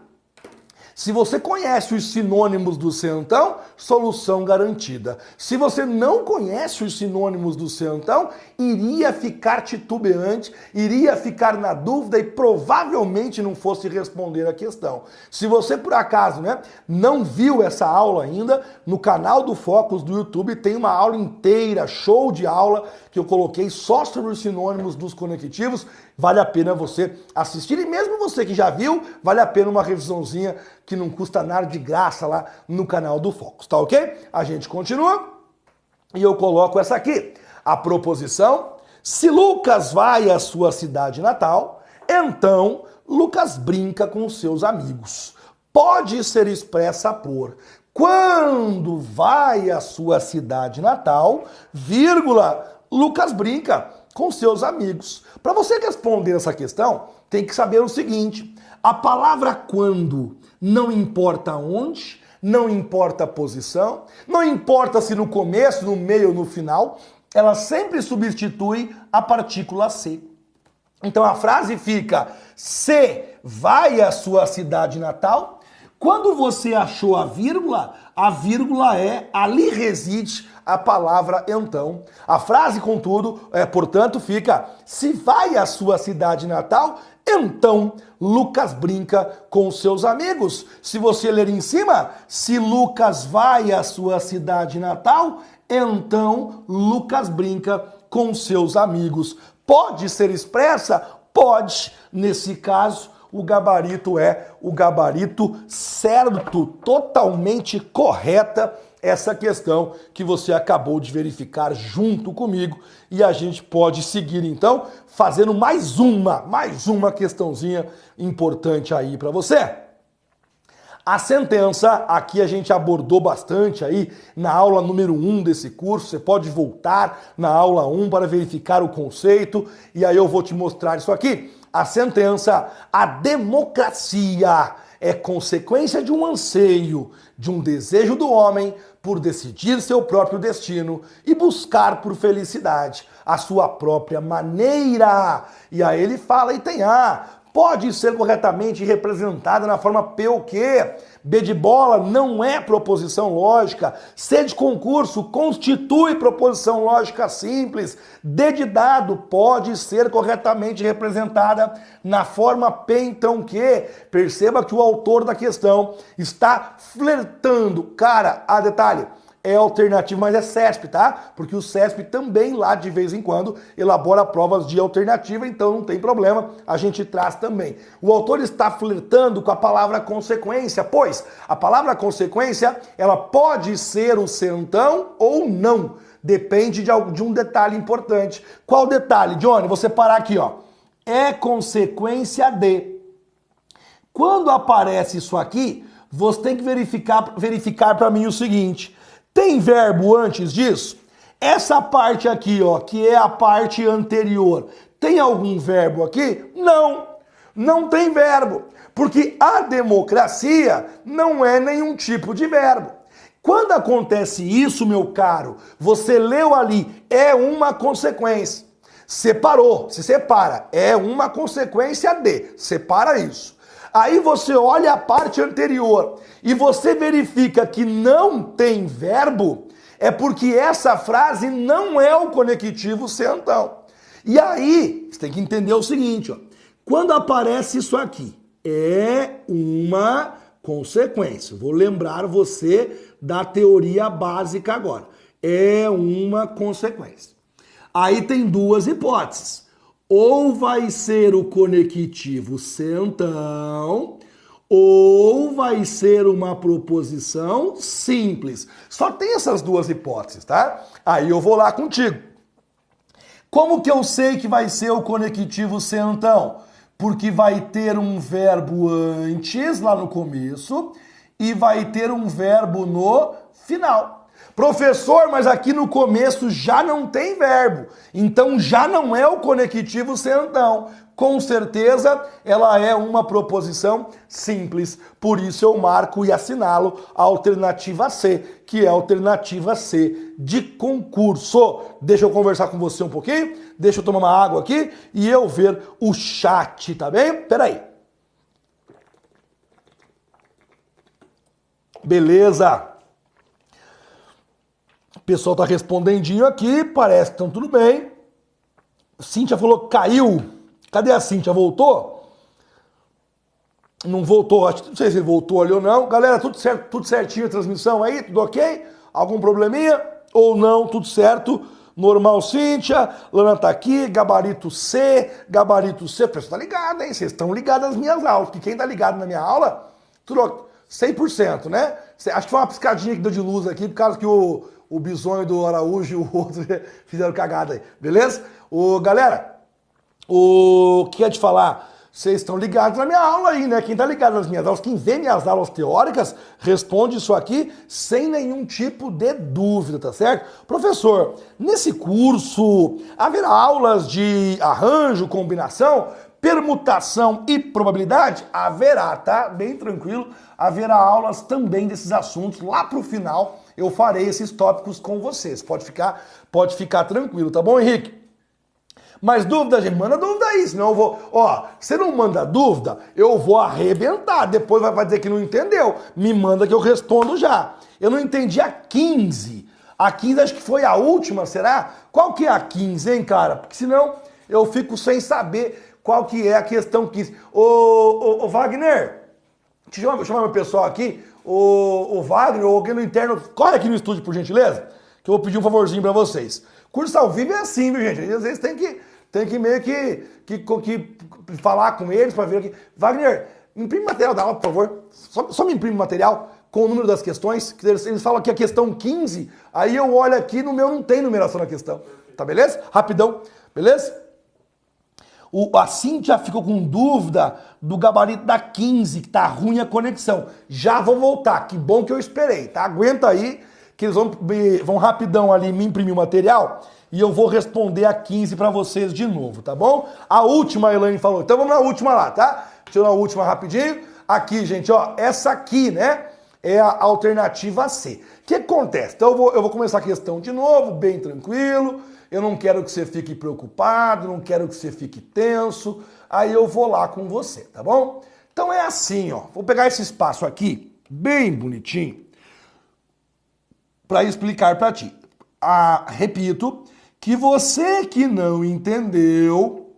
se você conhece os sinônimos do centão, solução garantida. Se você não conhece os sinônimos do centão, iria ficar titubeante, iria ficar na dúvida e provavelmente não fosse responder a questão. Se você, por acaso, né, não viu essa aula ainda, no canal do Focus do YouTube tem uma aula inteira, show de aula, que eu coloquei só sobre os sinônimos dos conectivos. Vale a pena você assistir, e mesmo você que já viu, vale a pena uma revisãozinha que não custa nada, de graça, lá no canal do Focus, tá ok? A gente continua e eu coloco essa aqui. A proposição, se Lucas vai à sua cidade natal, então Lucas brinca com seus amigos. Pode ser expressa por, quando vai à sua cidade natal, vírgula, Lucas brinca com seus amigos. Para você responder essa questão, tem que saber o seguinte, a palavra quando não importa onde, não importa a posição, não importa se no começo, no meio ou no final, ela sempre substitui a partícula se. Então a frase fica, se vai à sua cidade natal, quando você achou a vírgula é, ali reside a palavra então. A frase, contudo, portanto, fica, se vai à sua cidade natal, então Lucas brinca com seus amigos. Se você ler em cima, se Lucas vai à sua cidade natal, então Lucas brinca com seus amigos. Pode ser expressa? Pode. Nesse caso, o gabarito é o gabarito certo, totalmente correta essa questão que você acabou de verificar junto comigo. E a gente pode seguir então fazendo mais uma questãozinha importante aí para você. A sentença, aqui a gente abordou bastante aí na aula número 1 desse curso. Você pode voltar na aula 1 para verificar o conceito e aí eu vou te mostrar isso aqui. A sentença, a democracia é consequência de um anseio, de um desejo do homem por decidir seu próprio destino e buscar por felicidade a sua própria maneira. E aí ele fala, e tem A, pode ser corretamente representada na forma P ou Q. B de bola não é proposição lógica. C de concurso constitui proposição lógica simples. D de dado pode ser corretamente representada na forma P então Q. Perceba que o autor da questão está flertando. Cara, a detalhe, é alternativo, mas é CESP, tá? Porque o CESP também lá de vez em quando elabora provas de alternativa, então não tem problema, a gente traz também. O autor está flertando com a palavra consequência, pois a palavra consequência, ela pode ser o sentão ou não. Depende de um detalhe importante. Qual detalhe, Johnny? Vou separar aqui, ó. É consequência de. Quando aparece isso aqui, você tem que verificar para mim o seguinte. Tem verbo antes disso? Essa parte aqui, ó, que é a parte anterior, tem algum verbo aqui? Não, não tem verbo. Porque a democracia não é nenhum tipo de verbo. Quando acontece isso, meu caro, você leu ali, é uma consequência. Separou, se separa, é uma consequência de, separa isso. Aí você olha a parte anterior e você verifica que não tem verbo, é porque essa frase não é o conectivo sentão. E aí, você tem que entender o seguinte, ó, quando aparece isso aqui, é uma consequência. Vou lembrar você da teoria básica agora. É uma consequência. Aí tem duas hipóteses. Ou vai ser o conectivo sentão, ou vai ser uma proposição simples. Só tem essas duas hipóteses, tá? Aí eu vou lá contigo. Como que eu sei que vai ser o conectivo sentão? Porque vai ter um verbo antes, lá no começo, e vai ter um verbo no final. Professor, mas aqui no começo já não tem verbo, então já não é o conectivo sentão. Com certeza ela é uma proposição simples, por isso eu marco e assinalo a alternativa C, que é a alternativa C de concurso. Deixa eu conversar com você um pouquinho, deixa eu tomar uma água aqui e eu ver o chat, tá bem? Peraí. Beleza. O pessoal tá respondendinho aqui, parece que estão tudo bem. Cíntia falou que caiu. Cadê a Cíntia? Voltou? Não voltou, acho que não sei se voltou ali ou não. Galera, tudo certo, tudo certinho a transmissão aí? Tudo ok? Algum probleminha? Ou não? Tudo certo? Normal, Cíntia. Lana tá aqui, gabarito C, gabarito C. O pessoal tá ligado, hein? Vocês estão ligados às minhas aulas. Porque quem tá ligado na minha aula, tudo 100%, né? Acho que foi uma piscadinha que deu de luz aqui, por causa que o Bisonho do Araújo e o outro fizeram cagada aí, beleza? Galera, o que é de falar? Vocês estão ligados na minha aula aí, né? Quem tá ligado nas minhas aulas, quem vê minhas aulas teóricas, responde isso aqui sem nenhum tipo de dúvida, tá certo? Professor, nesse curso haverá aulas de arranjo, combinação, permutação e probabilidade? Haverá, tá? Bem tranquilo. Haverá aulas também desses assuntos. Lá pro final eu farei esses tópicos com vocês. Pode ficar tranquilo, tá bom, Henrique? Mais dúvida, gente? Manda dúvida aí, senão eu vou... Ó, você não manda dúvida, eu vou arrebentar. Depois vai dizer que não entendeu. Me manda que eu respondo já. Eu não entendi a 15. A 15 acho que foi a última, será? Qual que é a 15, hein, cara? Porque senão eu fico sem saber qual que é a questão 15. Ô Wagner, deixa eu chamar meu pessoal aqui. O Wagner, ou alguém no interno, corre aqui no estúdio, por gentileza, que eu vou pedir um favorzinho pra vocês. Curso ao vivo é assim, viu, gente? Às vezes tem que meio que falar com eles pra ver aqui. Wagner, imprime material da aula, por favor. Só me imprime material com o número das questões. Que eles falam que a questão 15, aí eu olho aqui, no meu não tem numeração na questão. Tá beleza? Rapidão, beleza? A Cíntia ficou com dúvida do gabarito da 15, que tá ruim a conexão. Já vou voltar, que bom que eu esperei, tá? Aguenta aí, que eles vão rapidão ali me imprimir o material e eu vou responder a 15 para vocês de novo, tá bom? A última, a Elaine falou, então vamos na última lá, tá? Deixa eu ir na última rapidinho. Aqui, gente, ó, essa aqui, né, é a alternativa C. O que acontece? Então eu vou começar a questão de novo, bem tranquilo. Eu não quero que você fique preocupado, não quero que você fique tenso. Aí eu vou lá com você, tá bom? Então é assim, ó. Vou pegar esse espaço aqui, bem bonitinho, para explicar para ti. Repito, que você que não entendeu,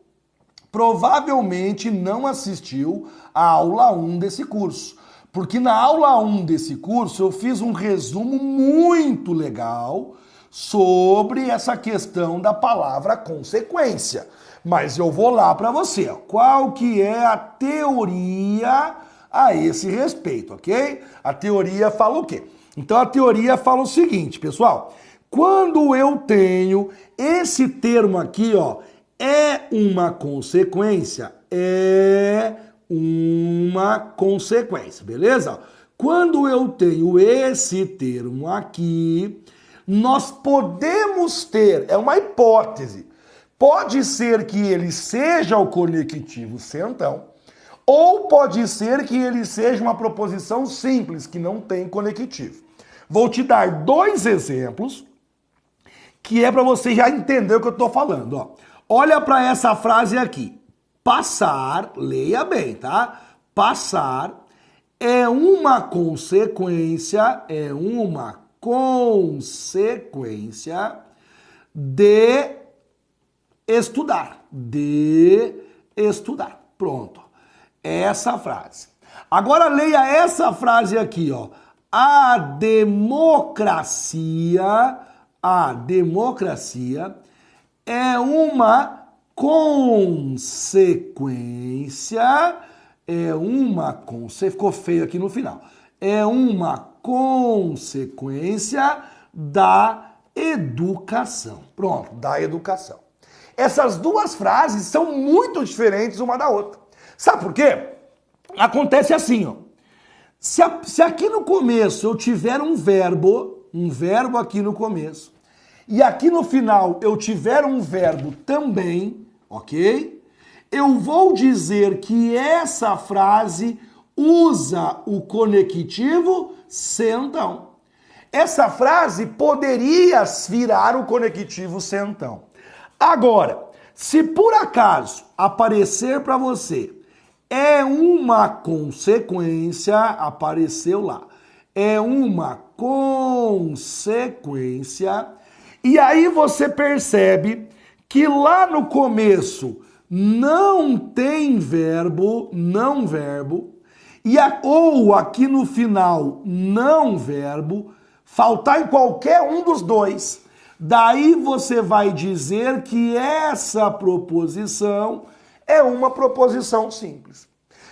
provavelmente não assistiu a aula 1 desse curso. Porque na aula 1 desse curso eu fiz um resumo muito legal sobre essa questão da palavra consequência. Mas eu vou lá para você, ó. Qual que é a teoria a esse respeito, ok? A teoria fala o quê? Então a teoria fala o seguinte, pessoal. Quando eu tenho esse termo aqui, ó, é uma consequência, beleza? Quando eu tenho esse termo aqui, nós podemos ter, é uma hipótese, pode ser que ele seja o conectivo centão, ou pode ser que ele seja uma proposição simples, que não tem conectivo. Vou te dar dois exemplos, que é para você já entender o que eu estou falando. Ó. Olha para essa frase aqui. Passar, leia bem, tá? Passar é uma consequência de estudar. Pronto. Essa frase. Agora leia essa frase aqui, ó. A democracia é uma consequência, ficou feio aqui no final, é uma consequência da educação. Pronto, da educação. Essas duas frases são muito diferentes uma da outra. Sabe por quê? Acontece assim, ó. Se aqui no começo eu tiver um verbo aqui no começo, e aqui no final eu tiver um verbo também, ok? Eu vou dizer que essa frase usa o conectivo centão. Essa frase poderia virar o conectivo centão. Agora, se por acaso aparecer para você é uma consequência, apareceu lá, é uma consequência, e aí você percebe que lá no começo não tem verbo, ou aqui no final não verbo, faltar em qualquer um dos dois. Daí você vai dizer que essa proposição é uma proposição simples.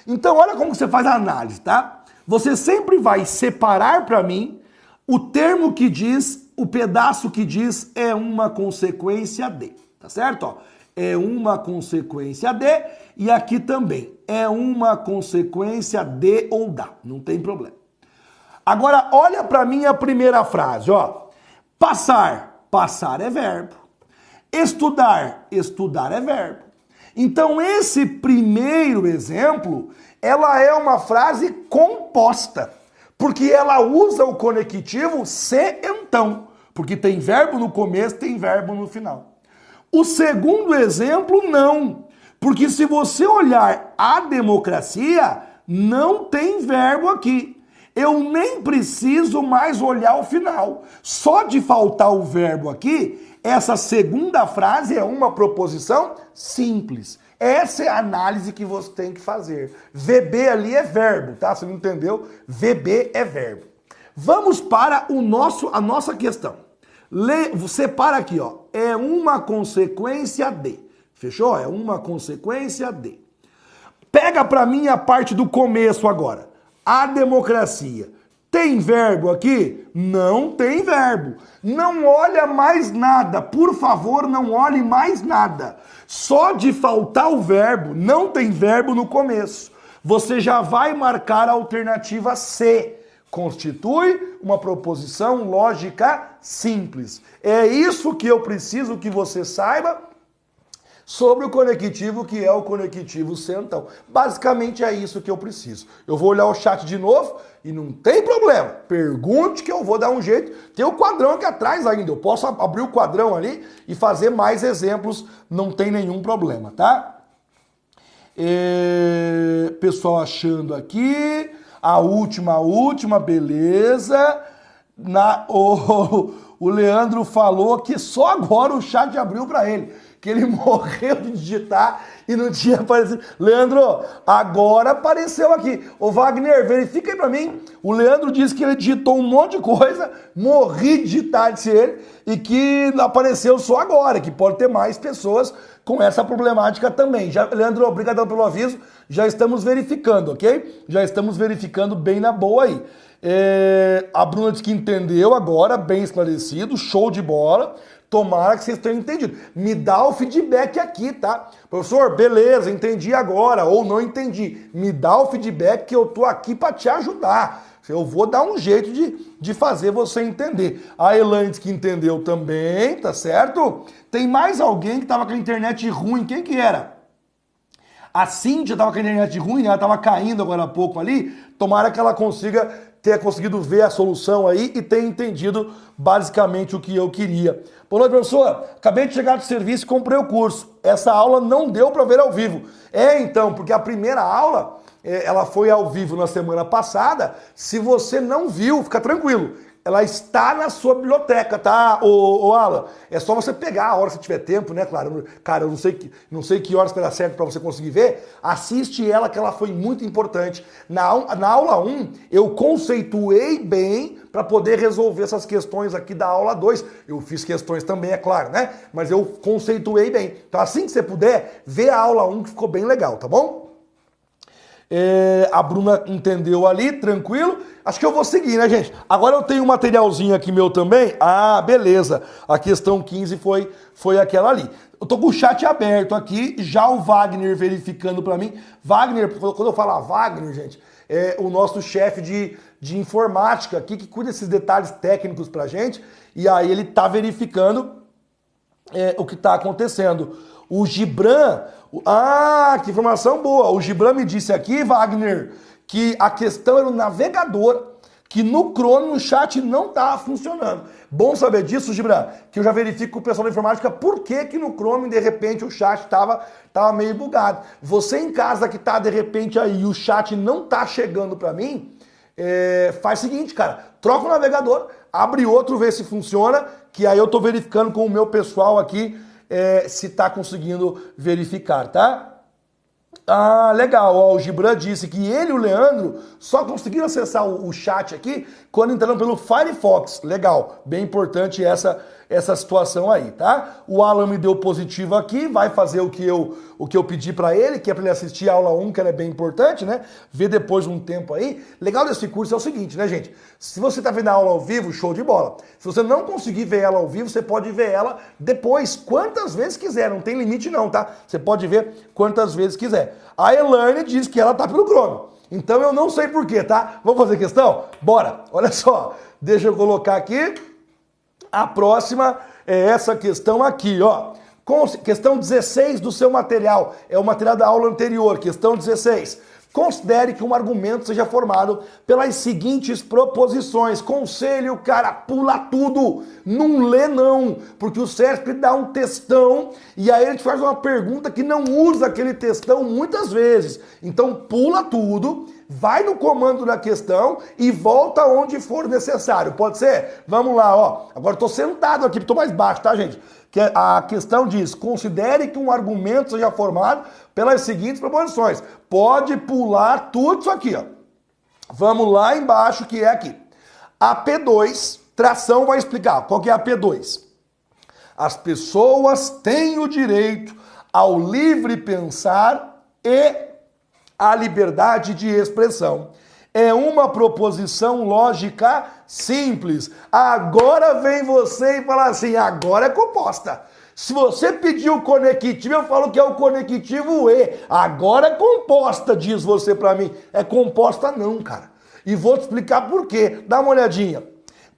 Então olha como você faz a análise, tá? Você sempre vai separar para mim o termo que diz, o pedaço que diz é uma consequência de, tá certo? Ó, é uma consequência de, e aqui também é uma consequência de ou da, não tem problema. Agora olha para mim a primeira frase, ó. Passar é verbo. Estudar é verbo. Então esse primeiro exemplo, ela é uma frase composta, porque ela usa o conectivo se então, porque tem verbo no começo, tem verbo no final. O segundo exemplo não, porque se você olhar a democracia, não tem verbo aqui. Eu nem preciso mais olhar o final. Só de faltar o verbo aqui, essa segunda frase é uma proposição simples. Essa é a análise que você tem que fazer. VB ali é verbo, tá? Você não entendeu? VB é verbo. Vamos para a nossa questão. Separa aqui, ó. É uma consequência de. Fechou? É uma consequência de. Pega para mim a parte do começo agora. A democracia. Tem verbo aqui? Não tem verbo. Não olha mais nada. Por favor, não olhe mais nada. Só de faltar o verbo, não tem verbo no começo. Você já vai marcar a alternativa C. Constitui uma proposição lógica simples. É isso que eu preciso que você saiba sobre o conectivo, que é o conectivo centão. Basicamente é isso que eu preciso. Eu vou olhar o chat de novo e não tem problema. Pergunte que eu vou dar um jeito. Tem o quadrão aqui atrás ainda. Eu posso abrir o quadrão ali e fazer mais exemplos. Não tem nenhum problema, tá? Pessoal achando aqui. A última, beleza. O Leandro falou que só agora o chat abriu para ele. Que ele morreu de digitar e não tinha aparecido. Leandro, agora apareceu aqui. Ô Wagner, verifica aí pra mim. O Leandro disse que ele digitou um monte de coisa, morri de digitar, disse ele, e que apareceu só agora, que pode ter mais pessoas com essa problemática também. Já, Leandro, obrigadão pelo aviso, já estamos verificando, ok? Já estamos verificando bem na boa aí. A Bruna disse que entendeu agora, bem esclarecido, show de bola. Tomara que vocês tenham entendido. Me dá o feedback aqui, tá? Professor, beleza, entendi agora, ou não entendi. Me dá o feedback que eu tô aqui para te ajudar. Eu vou dar um jeito de fazer você entender. A Elaine disse que entendeu também, tá certo? Tem mais alguém que tava com a internet ruim, quem que era? A Cíntia tava com a internet ruim, ela tava caindo agora há pouco ali. Tomara que ela tenha conseguido ver a solução aí e tenha entendido basicamente o que eu queria. Boa noite, professor. Acabei de chegar do serviço e comprei o curso. Essa aula não deu para ver ao vivo. Então, porque a primeira aula, ela foi ao vivo na semana passada. Se você não viu, fica tranquilo. Ela está na sua biblioteca, tá, ô Alan? É só você pegar a hora que você tiver tempo, né, claro. Cara, eu não sei que horas que vai dar certo para você conseguir ver. Assiste ela, que ela foi muito importante. Na aula 1, eu conceituei bem para poder resolver essas questões aqui da aula 2. Eu fiz questões também, é claro, né? Mas eu conceituei bem. Então, assim que você puder, vê a aula 1, que ficou bem legal, tá bom? A Bruna entendeu ali, tranquilo. Acho que eu vou seguir, né, gente? Agora eu tenho um materialzinho aqui meu também. Ah, beleza. A questão 15 foi aquela ali. Eu tô com o chat aberto aqui, já o Wagner verificando pra mim. Wagner, quando eu falar Wagner, gente, é o nosso chefe de informática aqui, que cuida desses detalhes técnicos pra gente. E aí ele tá verificando o que tá acontecendo. O Gibran... que informação boa. O Gibran me disse aqui, Wagner, que a questão era o navegador, que no Chrome o chat não estava funcionando. Bom saber disso, Gibran, que eu já verifico com o pessoal da informática por que no Chrome, de repente, o chat estava meio bugado. Você em casa que tá, de repente, aí, o chat não tá chegando para mim, faz o seguinte, cara, troca o navegador, abre outro, vê se funciona, que aí eu tô verificando com o meu pessoal aqui, se tá conseguindo verificar, tá? Ah, legal. Ó, o Gibran disse que ele e o Leandro só conseguiram acessar o chat aqui quando entraram pelo Firefox. Legal. Bem importante essa situação aí, tá? O Alan me deu positivo aqui, vai fazer o que eu pedi pra ele, que é pra ele assistir a aula 1, que ela é bem importante, né? Ver depois um tempo aí. Legal desse curso é o seguinte, né, gente? Se você tá vendo a aula ao vivo, show de bola. Se você não conseguir ver ela ao vivo, você pode ver ela depois, quantas vezes quiser. Não tem limite não, tá? Você pode ver quantas vezes quiser. A Elaine diz que ela tá pelo Chrome. Então eu não sei porquê, tá? Vamos fazer questão? Bora! Olha só, deixa eu colocar aqui. A próxima é essa questão aqui, ó. Questão 16 do seu material. É o material da aula anterior, questão 16. Considere que um argumento seja formado pelas seguintes proposições. Conselho, cara, pula tudo. Não lê não, porque o CESP dá um textão e aí ele te faz uma pergunta que não usa aquele textão muitas vezes. Então pula tudo, vai no comando da questão e volta onde for necessário. Pode ser? Vamos lá, ó. Agora eu tô sentado aqui, tô mais baixo, tá, gente? Que a questão diz, considere que um argumento seja formado pelas seguintes proposições. Pode pular tudo isso aqui, ó. Vamos lá embaixo, que é aqui. A P2, tração vai explicar. Qual que é a P2? As pessoas têm o direito ao livre pensar e à liberdade de expressão. É uma proposição lógica simples. Agora vem você e fala assim, agora é composta. Se você pediu o conectivo, eu falo que é o conectivo E. Agora é composta, diz você pra mim. É composta não, cara. E vou te explicar por quê. Dá uma olhadinha.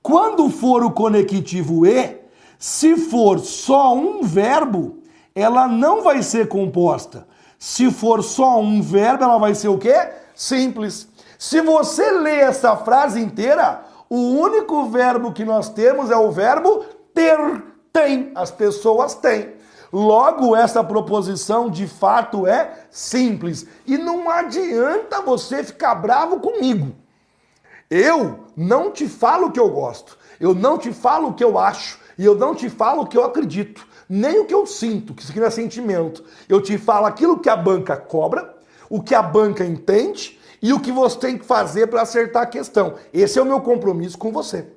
Quando for o conectivo E, se for só um verbo, ela não vai ser composta. Se for só um verbo, ela vai ser o quê? Simples. Se você lê essa frase inteira, o único verbo que nós temos é o verbo ter. Tem. As pessoas têm. Logo, essa proposição de fato é simples. E não adianta você ficar bravo comigo. Eu não te falo o que eu gosto. Eu não te falo o que eu acho. E eu não te falo o que eu acredito. nem o que eu sinto, que isso aqui não é sentimento. Eu te falo aquilo que a banca cobra, o que a banca entende e o que você tem que fazer para acertar a questão. Esse é o meu compromisso com você.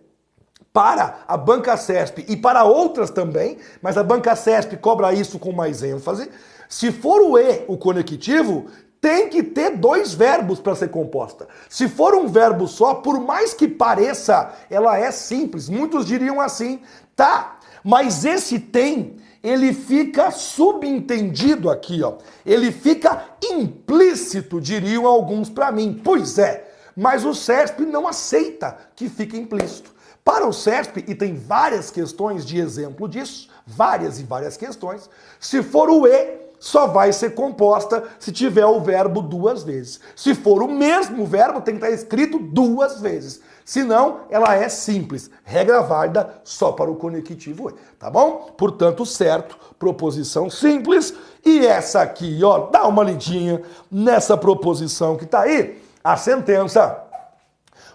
Para a Banca CESP e para outras também, mas a Banca CESP cobra isso com mais ênfase. Se for o E, o conectivo, tem que ter dois verbos para ser composta. Se for um verbo só, por mais que pareça, ela é simples. Muitos diriam assim, tá, mas esse tem, ele fica subentendido aqui, ó. Ele fica implícito, diriam alguns para mim. Pois é, mas o CESP não aceita que fique implícito. Para o CESP, e tem várias questões de exemplo disso, várias e várias questões, se for o E, só vai ser composta se tiver o verbo duas vezes. Se for o mesmo verbo, tem que estar escrito duas vezes. Senão, ela é simples. Regra válida só para o conectivo E, tá bom? Portanto, certo, proposição simples. E essa aqui, ó, dá uma lidinha nessa proposição que tá aí. A sentença: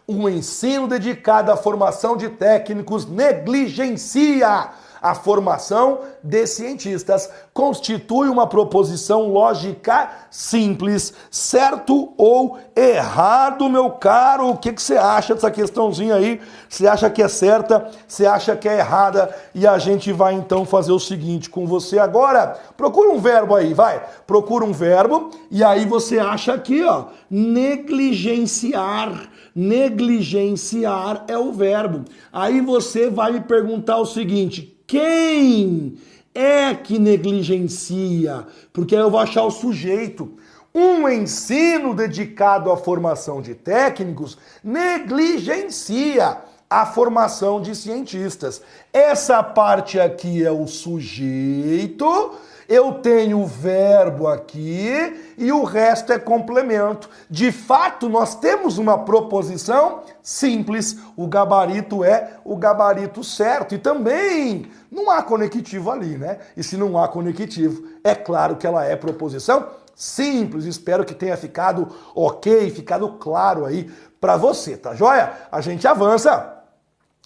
um ensino dedicado à formação de técnicos negligencia a formação de cientistas. Constitui uma proposição lógica simples. Certo ou errado, meu caro? O que você acha dessa questãozinha aí? Você acha que é certa? Você acha que é errada? E a gente vai então fazer o seguinte com você agora. Procura um verbo aí, vai. Procura um verbo e aí você acha aqui, ó, negligenciar. Negligenciar é o verbo. Aí você vai me perguntar o seguinte: quem é que negligencia? Porque aí eu vou achar o sujeito. Um ensino dedicado à formação de técnicos negligencia a formação de cientistas. Essa parte aqui é o sujeito. Eu tenho o verbo aqui e o resto é complemento. De fato, nós temos uma proposição simples. O gabarito é o gabarito certo. E também não há conectivo ali, né? E se não há conectivo, é claro que ela é proposição simples. Espero que tenha ficado ok, ficado claro aí para você, tá joia? A gente avança.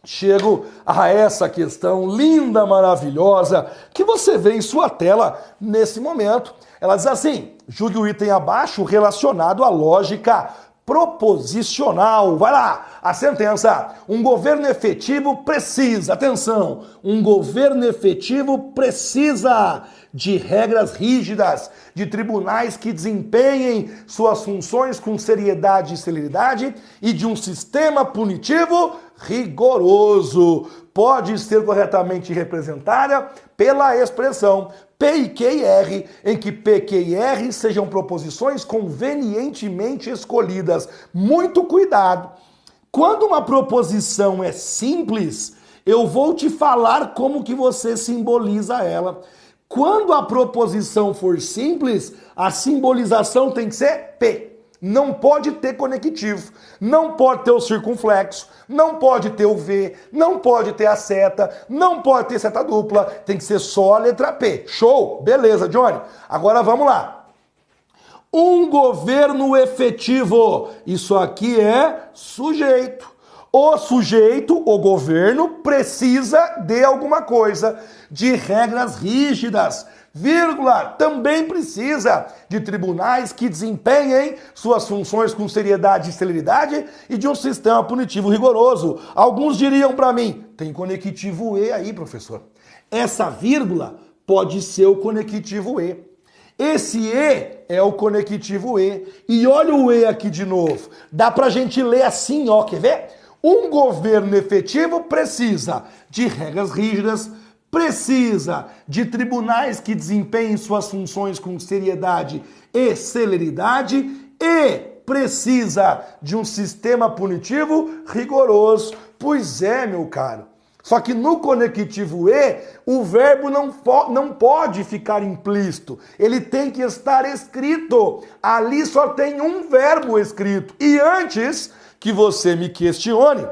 Chego a essa questão linda, maravilhosa, que você vê em sua tela nesse momento. Ela diz assim: julgue o item abaixo relacionado à lógica proposicional. Vai lá, a sentença: um governo efetivo precisa, atenção, um governo efetivo precisa de regras rígidas, de tribunais que desempenhem suas funções com seriedade e celeridade e de um sistema punitivo rigoroso. Pode ser corretamente representada pela expressão P e Q e R, em que P, Q e R sejam proposições convenientemente escolhidas. Muito cuidado. Quando uma proposição é simples, eu vou te falar como que você simboliza ela. Quando a proposição for simples, a simbolização tem que ser P. Não pode ter conectivo, não pode ter o circunflexo, não pode ter o V, não pode ter a seta, não pode ter seta dupla, tem que ser só a letra P. Show? Beleza, Johnny. Agora vamos lá. Um governo efetivo. Isso aqui é sujeito. O sujeito, o governo, precisa de alguma coisa, de regras rígidas, vírgula, também precisa de tribunais que desempenhem suas funções com seriedade e celeridade e de um sistema punitivo rigoroso. Alguns diriam para mim, tem conectivo E aí, professor. Essa vírgula pode ser o conectivo E. Esse E é o conectivo E. E olha o E aqui de novo. Dá pra gente ler assim, ó, quer ver? Um governo efetivo precisa de regras rígidas, precisa de tribunais que desempenhem suas funções com seriedade e celeridade e precisa de um sistema punitivo rigoroso. Pois é, meu caro. Só que no conectivo E, o verbo não pode ficar implícito. Ele tem que estar escrito. Ali só tem um verbo escrito. E antes que você me questione,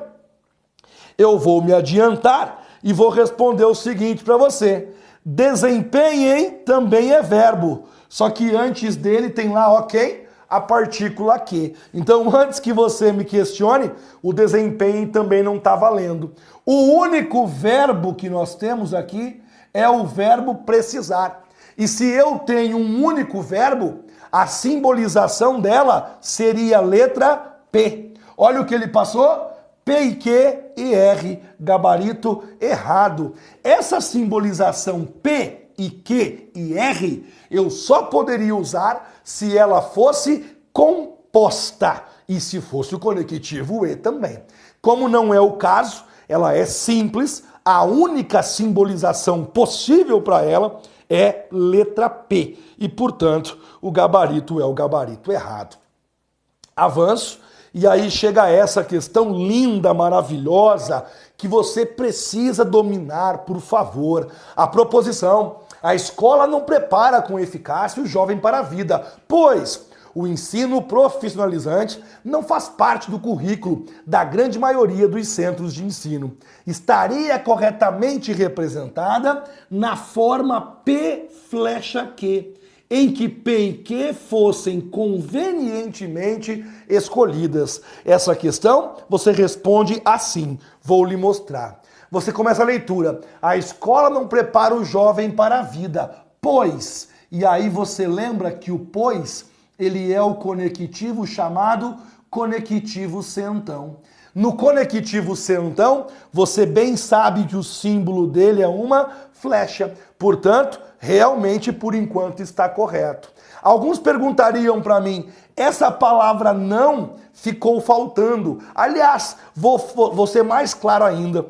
eu vou me adiantar e vou responder o seguinte para você. Desempenhem também é verbo. Só que antes dele tem lá, ok, a partícula que. Então, antes que você me questione, o desempenho também não está valendo. O único verbo que nós temos aqui é o verbo precisar. E se eu tenho um único verbo, a simbolização dela seria a letra P. Olha o que ele passou. P e Q e R, gabarito errado. Essa simbolização P e Q e R, eu só poderia usar se ela fosse composta e se fosse o conectivo E também. Como não é o caso, ela é simples, a única simbolização possível para ela é letra P e, portanto, o gabarito é o gabarito errado. Avanço, e aí chega essa questão linda, maravilhosa, que você precisa dominar, por favor. A proposição: a escola não prepara com eficácia o jovem para a vida, pois o ensino profissionalizante não faz parte do currículo da grande maioria dos centros de ensino. Estaria corretamente representada na forma P/Q, em que P e Q fossem convenientemente escolhidas. Essa questão você responde assim, vou lhe mostrar. Você começa a leitura. A escola não prepara o jovem para a vida, pois... E aí você lembra que o pois, ele é o conectivo chamado conectivo centão. No conectivo centão, você bem sabe que o símbolo dele é uma flecha. Portanto, realmente, por enquanto, está correto. Alguns perguntariam para mim, essa palavra não ficou faltando. Aliás, vou ser mais claro ainda.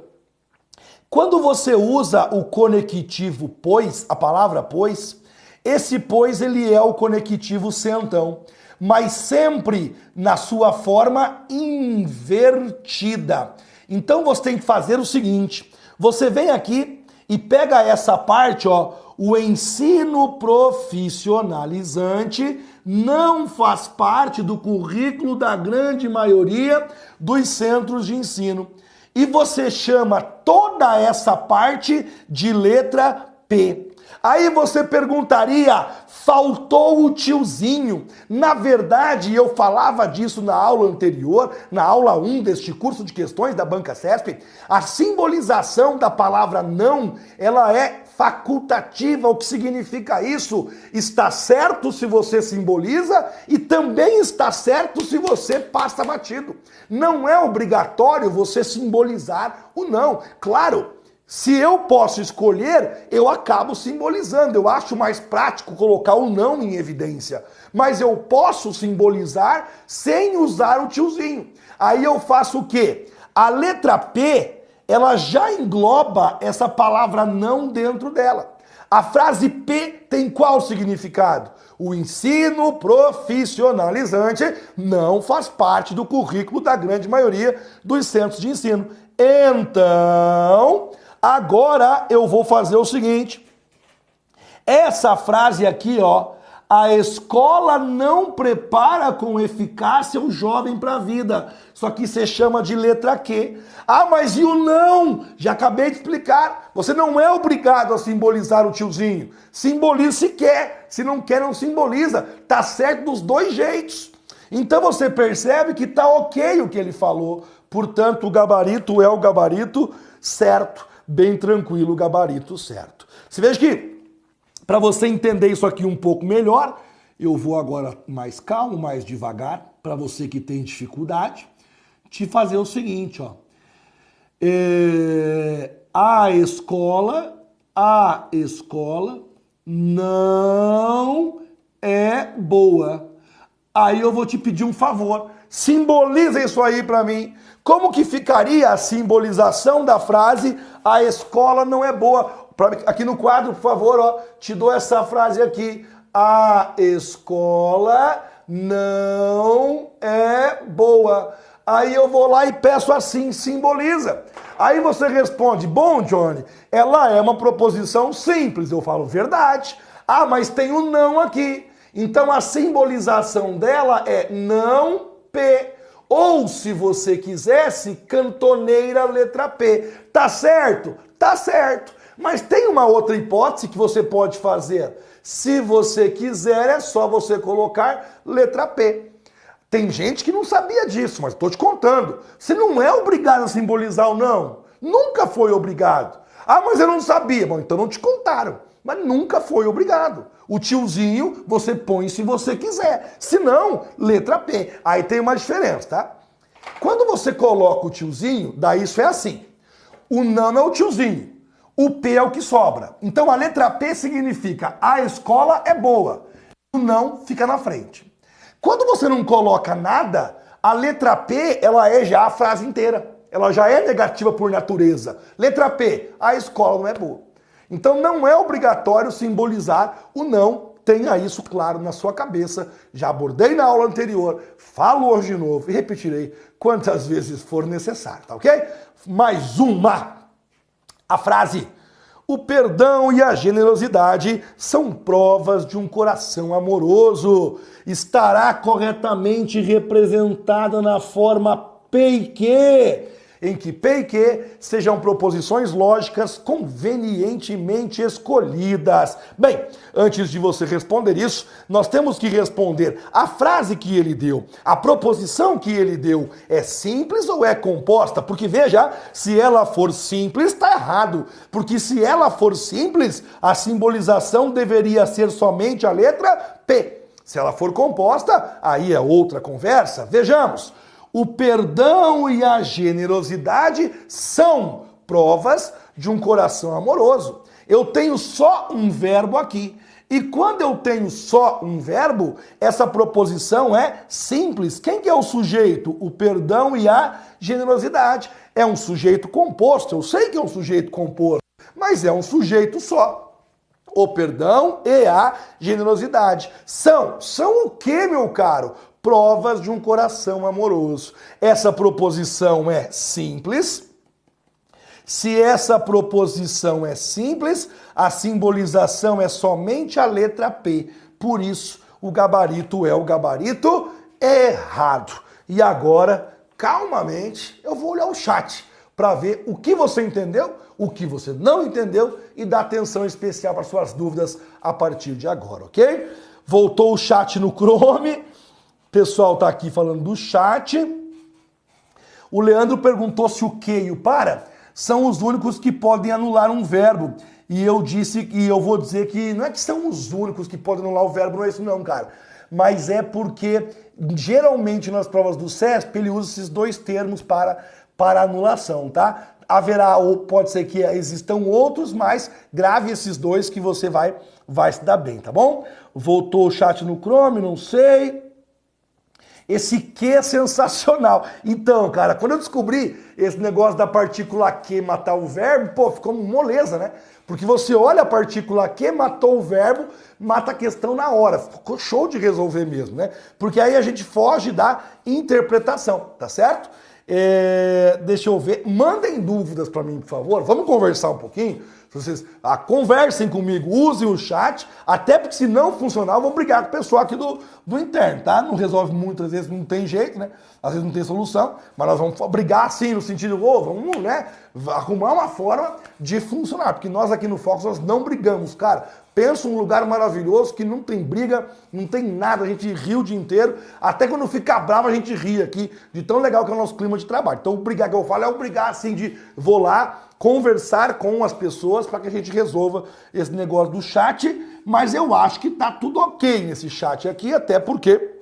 Quando você usa o conectivo pois, a palavra pois, esse pois ele é o conectivo centão, mas sempre na sua forma invertida. Então você tem que fazer o seguinte, você vem aqui e pega essa parte, ó, o ensino profissionalizante não faz parte do currículo da grande maioria dos centros de ensino. E você chama toda essa parte de letra P. Aí você perguntaria, faltou o tiozinho. Na verdade, eu falava disso na aula anterior, na aula 1 deste curso de questões da Banca CESP, a simbolização da palavra não, ela é facultativa. O que significa isso? Está certo se você simboliza e também está certo se você passa batido. Não é obrigatório você simbolizar o não. Claro, se eu posso escolher, eu acabo simbolizando. Eu acho mais prático colocar o não em evidência. Mas eu posso simbolizar sem usar o tiozinho. Aí eu faço o quê? A letra P, ela já engloba essa palavra não dentro dela. A frase P tem qual significado? O ensino profissionalizante não faz parte do currículo da grande maioria dos centros de ensino. Então, agora eu vou fazer o seguinte. Essa frase aqui, ó, a escola não prepara com eficácia o jovem para a vida. Isso aqui você chama de letra Q. Ah, mas e o não? Já acabei de explicar. Você não é obrigado a simbolizar o tiozinho. Simboliza se quer. Se não quer, não simboliza. Tá certo dos dois jeitos. Então você percebe que tá ok o que ele falou. Portanto, o gabarito é o gabarito certo. Bem tranquilo, o gabarito certo. Você veja que, para você entender isso aqui um pouco melhor, eu vou agora mais calmo, mais devagar, para você que tem dificuldade, te fazer o seguinte, ó. A escola não é boa. Aí eu vou te pedir um favor, simboliza isso aí para mim. Como que ficaria a simbolização da frase a escola não é boa? Aqui no quadro, por favor, ó, te dou essa frase aqui. A escola não é boa. Aí eu vou lá e peço assim, simboliza. Aí você responde, bom, Johnny, ela é uma proposição simples. Eu falo, verdade. Ah, mas tem um não aqui. Então a simbolização dela é não P. Ou, se você quisesse, cantoneira letra P. Tá certo? Tá certo. Mas tem uma outra hipótese que você pode fazer. Se você quiser, é só você colocar letra P. Tem gente que não sabia disso, mas estou te contando. Você não é obrigado a simbolizar o não. Nunca foi obrigado. Ah, mas eu não sabia. Bom, então não te contaram. Mas nunca foi obrigado. O tiozinho você põe se você quiser. Se não, letra P. Aí tem uma diferença, tá? Quando você coloca o tiozinho, daí isso é assim. O não é o tiozinho. O P é o que sobra. Então a letra P significa a escola é boa. O não fica na frente. Quando você não coloca nada, a letra P ela é já a frase inteira. Ela já é negativa por natureza. Letra P, a escola não é boa. Então não é obrigatório simbolizar o não. Tenha isso claro na sua cabeça. Já abordei na aula anterior, falo hoje de novo e repetirei quantas vezes for necessário, tá ok? Mais uma. A frase: o perdão e a generosidade são provas de um coração amoroso. Estará corretamente representada na forma P e Q, em que P e Q sejam proposições lógicas convenientemente escolhidas. Bem, antes de você responder isso, nós temos que responder a frase que ele deu, a proposição que ele deu é simples ou é composta? Porque veja, se ela for simples, está errado. Porque se ela for simples, a simbolização deveria ser somente a letra P. Se ela for composta, aí é outra conversa. Vejamos. O perdão e a generosidade são provas de um coração amoroso. Eu tenho só um verbo aqui. E quando eu tenho só um verbo, essa proposição é simples. Quem que é o sujeito? O perdão e a generosidade. É um sujeito composto. Eu sei que é um sujeito composto, mas é um sujeito só. O perdão e a generosidade. São o quê, meu caro? Provas de um coração amoroso. Essa proposição é simples. Se essa proposição é simples, a simbolização é somente a letra P. Por isso, o gabarito é o gabarito errado. E agora, calmamente, eu vou olhar o chat para ver o que você entendeu, o que você não entendeu e dar atenção especial para suas dúvidas a partir de agora, ok? Voltou o chat no Chrome. O pessoal tá aqui falando do chat. O Leandro perguntou se o que e o para são os únicos que podem anular um verbo. E eu disse, e eu vou dizer que não é que são os únicos que podem anular o verbo, não é isso não, cara. Mas é porque, geralmente, nas provas do CESP, ele usa esses dois termos para anulação, tá? Haverá, ou pode ser que existam outros, mas grave esses dois que você vai se dar bem, tá bom? Voltou o chat no Chrome, não sei. Esse que é sensacional. Então, cara, quando eu descobri esse negócio da partícula que matar o verbo, pô, ficou moleza, né? Porque você olha a partícula que matou o verbo, mata a questão na hora. Ficou show de resolver mesmo, né? Porque aí a gente foge da interpretação, tá certo? Deixa eu ver. Mandem dúvidas para mim, por favor. Vamos conversar um pouquinho. Vocês conversem comigo, usem o chat, até porque se não funcionar, eu vou brigar com o pessoal aqui do interno, tá? Não resolve muitas vezes, não tem jeito, né? Às vezes não tem solução, mas nós vamos brigar sim, no sentido, vamos, né? Arrumar uma forma de funcionar, porque nós aqui no Fox, nós não brigamos, cara. Pensa um lugar maravilhoso que não tem briga, não tem nada, a gente ri o dia inteiro, até quando fica bravo a gente ri aqui, de tão legal que é o nosso clima de trabalho. Então o brigar que eu falo é o brigar assim de vou lá conversar com as pessoas para que a gente resolva esse negócio do chat, mas eu acho que tá tudo ok nesse chat aqui, até porque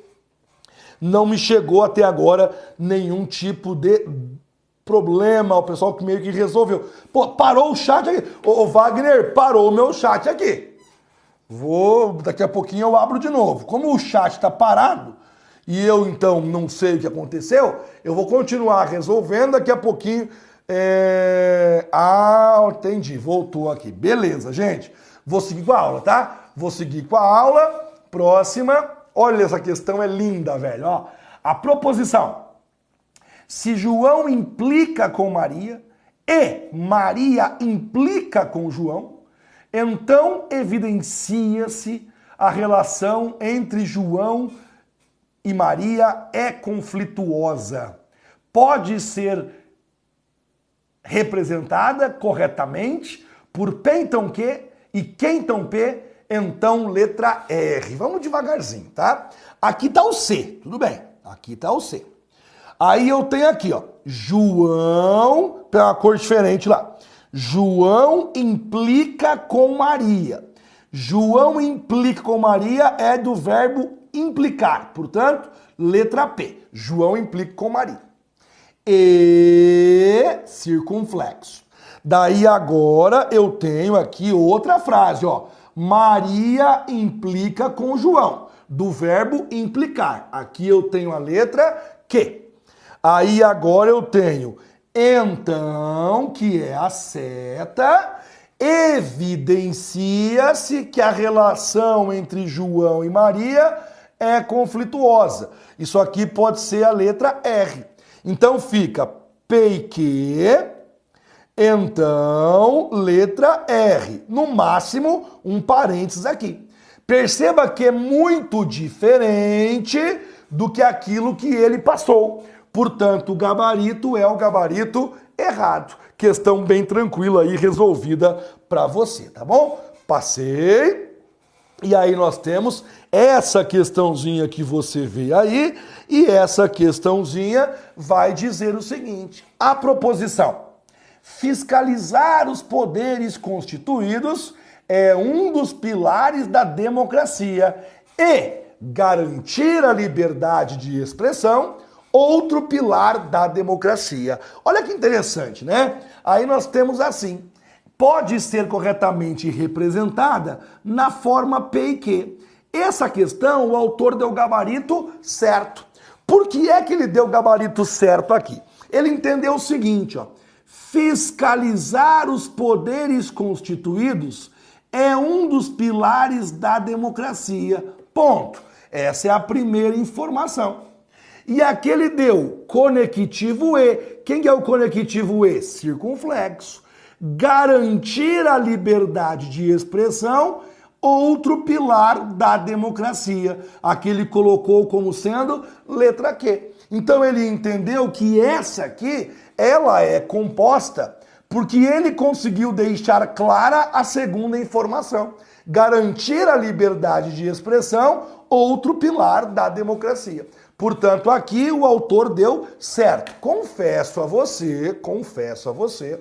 não me chegou até agora nenhum tipo de problema, o pessoal que meio que resolveu. Pô, parou o chat aqui. Ô Wagner, parou o meu chat aqui. Daqui a pouquinho eu abro de novo. Como o chat está parado e eu então não sei o que aconteceu, eu vou continuar resolvendo daqui a pouquinho. Entendi, voltou aqui. Beleza, gente. Vou seguir com a aula, tá? Vou seguir com a aula. Próxima. Olha, essa questão é linda, velho. Ó, a proposição. Se João implica com Maria e Maria implica com João, então evidencia-se a relação entre João e Maria é conflituosa. Pode ser representada corretamente por P então Q e Q então P, então letra R. Vamos devagarzinho, tá? Aqui tá o C, tudo bem. Aqui tá o C. Aí eu tenho aqui, ó, João, tem uma cor diferente lá. João implica com Maria. João implica com Maria é do verbo implicar. Portanto, letra P. João implica com Maria. E circunflexo. Daí agora eu tenho aqui outra frase, ó. Maria implica com João, do verbo implicar. Aqui eu tenho a letra Q. Aí agora eu tenho então, que é a seta, evidencia-se que a relação entre João e Maria é conflituosa. Isso aqui pode ser a letra R. Então fica P e Q, então letra R. No máximo, um parênteses aqui. Perceba que é muito diferente do que aquilo que ele passou. Portanto, o gabarito é o gabarito errado. Questão bem tranquila aí, resolvida para você, tá bom? Passei. E aí nós temos essa questãozinha que você vê aí, e essa questãozinha vai dizer o seguinte: a proposição fiscalizar os poderes constituídos é um dos pilares da democracia e garantir a liberdade de expressão, outro pilar da democracia. Olha que interessante, né? Aí nós temos assim: pode ser corretamente representada na forma P e Q. Essa questão, o autor deu gabarito certo. Por que é que ele deu gabarito certo aqui? Ele entendeu o seguinte, ó: fiscalizar os poderes constituídos é um dos pilares da democracia. Ponto. Essa é a primeira informação. E aqui ele deu conectivo E. Quem é o conectivo E? Circunflexo. Garantir a liberdade de expressão, outro pilar da democracia. Aqui ele colocou como sendo letra Q. Então ele entendeu que essa aqui, ela é composta porque ele conseguiu deixar clara a segunda informação. Garantir a liberdade de expressão, outro pilar da democracia. Portanto, aqui o autor deu certo. Confesso a você,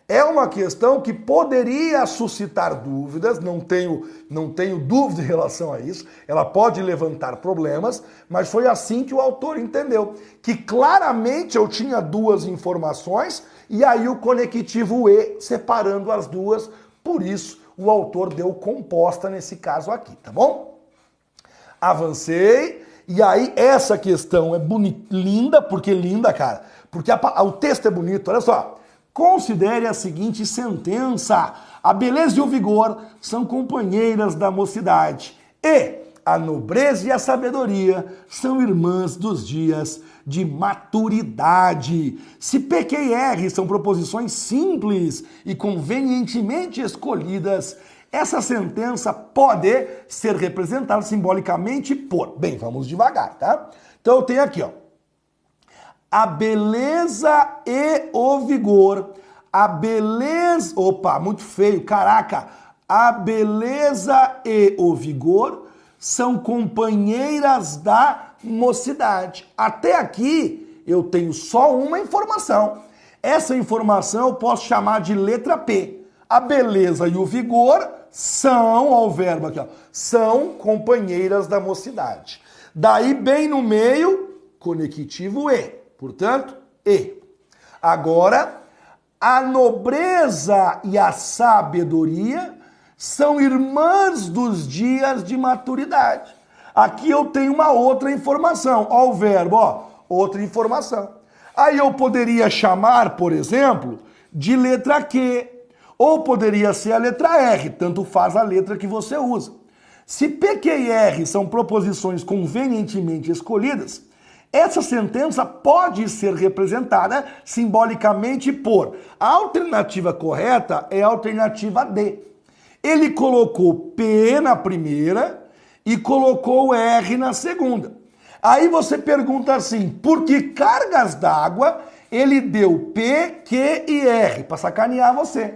é uma questão que poderia suscitar dúvidas, não tenho dúvida em relação a isso, ela pode levantar problemas, mas foi assim que o autor entendeu, que claramente eu tinha duas informações e aí o conectivo E separando as duas, por isso o autor deu composta nesse caso aqui, tá bom? Avancei. E aí, essa questão é bonita, linda, porque linda, cara, porque o texto é bonito, olha só. Considere a seguinte sentença: a beleza e o vigor são companheiras da mocidade, e a nobreza e a sabedoria são irmãs dos dias de maturidade. Se P, Q e R são proposições simples e convenientemente escolhidas, essa sentença pode ser representada simbolicamente por... Bem, vamos devagar, tá? Então eu tenho aqui, ó, a beleza e o vigor. A beleza... Opa, muito feio, caraca. A beleza e o vigor são companheiras da mocidade. Até aqui eu tenho só uma informação. Essa informação eu posso chamar de letra P. A beleza e o vigor são, ó, o verbo aqui, ó, são companheiras da mocidade. Daí, bem no meio, conectivo E. Portanto, E. Agora, a nobreza e a sabedoria são irmãs dos dias de maturidade. Aqui eu tenho uma outra informação. Ó, o verbo, ó, outra informação. Aí eu poderia chamar, por exemplo, de letra Q. Ou poderia ser a letra R, tanto faz a letra que você usa. Se P, Q e R são proposições convenientemente escolhidas, essa sentença pode ser representada simbolicamente por... A alternativa correta é a alternativa D. Ele colocou P na primeira e colocou R na segunda. Aí você pergunta assim, por que cargas d'água ele deu P, Q e R? Para sacanear você.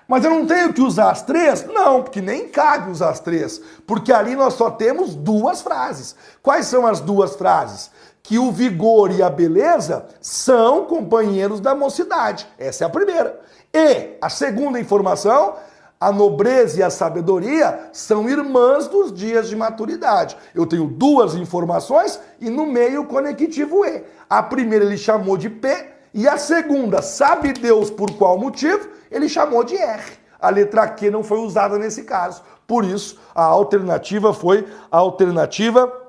Mas eu não tenho que usar as três? Não, porque nem cabe usar as três. Porque ali nós só temos duas frases. Quais são as duas frases? que o vigor e a beleza são companheiros da mocidade. Essa é a primeira. E a segunda informação, a nobreza e a sabedoria são irmãs dos dias de maturidade. Eu tenho duas informações e no meio o conectivo E. A primeira ele chamou de P e a segunda, sabe Deus por qual motivo, ele chamou de R. A letra Q não foi usada nesse caso. Por isso, a alternativa foi a alternativa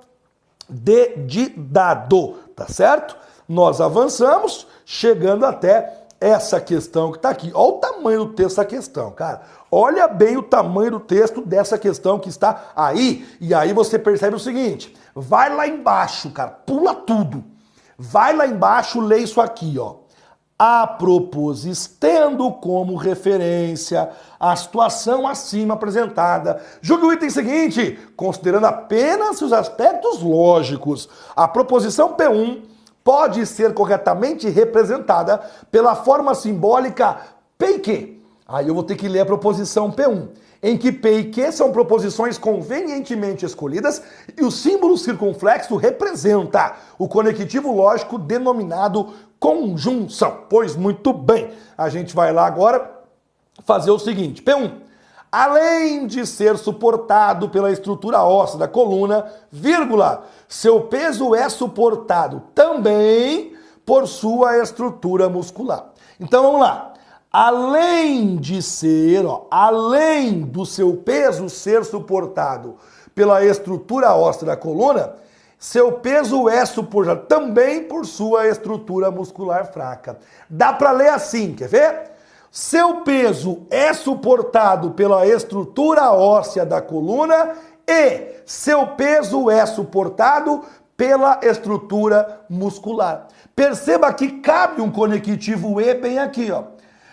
D de dado, tá certo? Nós avançamos, chegando até essa questão que está aqui. Olha o tamanho do texto dessa questão, cara. Olha bem o tamanho do texto dessa questão que está aí. E aí você percebe o seguinte, vai lá embaixo, cara, pula tudo. Vai lá embaixo, lê isso aqui, ó. A proposição, tendo como referência a situação acima apresentada. Julgue o item seguinte, considerando apenas os aspectos lógicos. A proposição P1 pode ser corretamente representada pela forma simbólica P e Q. Aí eu vou ter que ler a proposição P1, em que P e Q são proposições convenientemente escolhidas e o símbolo circunflexo representa o conectivo lógico denominado conjunção. Pois muito bem, a gente vai lá agora fazer o seguinte. P1. Além de ser suportado pela estrutura óssea da coluna, vírgula, seu peso é suportado também por sua estrutura muscular. Então vamos lá. Além de ser, além do seu peso ser suportado pela estrutura óssea da coluna, seu peso é suportado também por sua estrutura muscular fraca. Dá para ler assim, quer ver? Seu peso é suportado pela estrutura óssea da coluna e seu peso é suportado pela estrutura muscular. Perceba que cabe um conectivo E bem aqui, ó.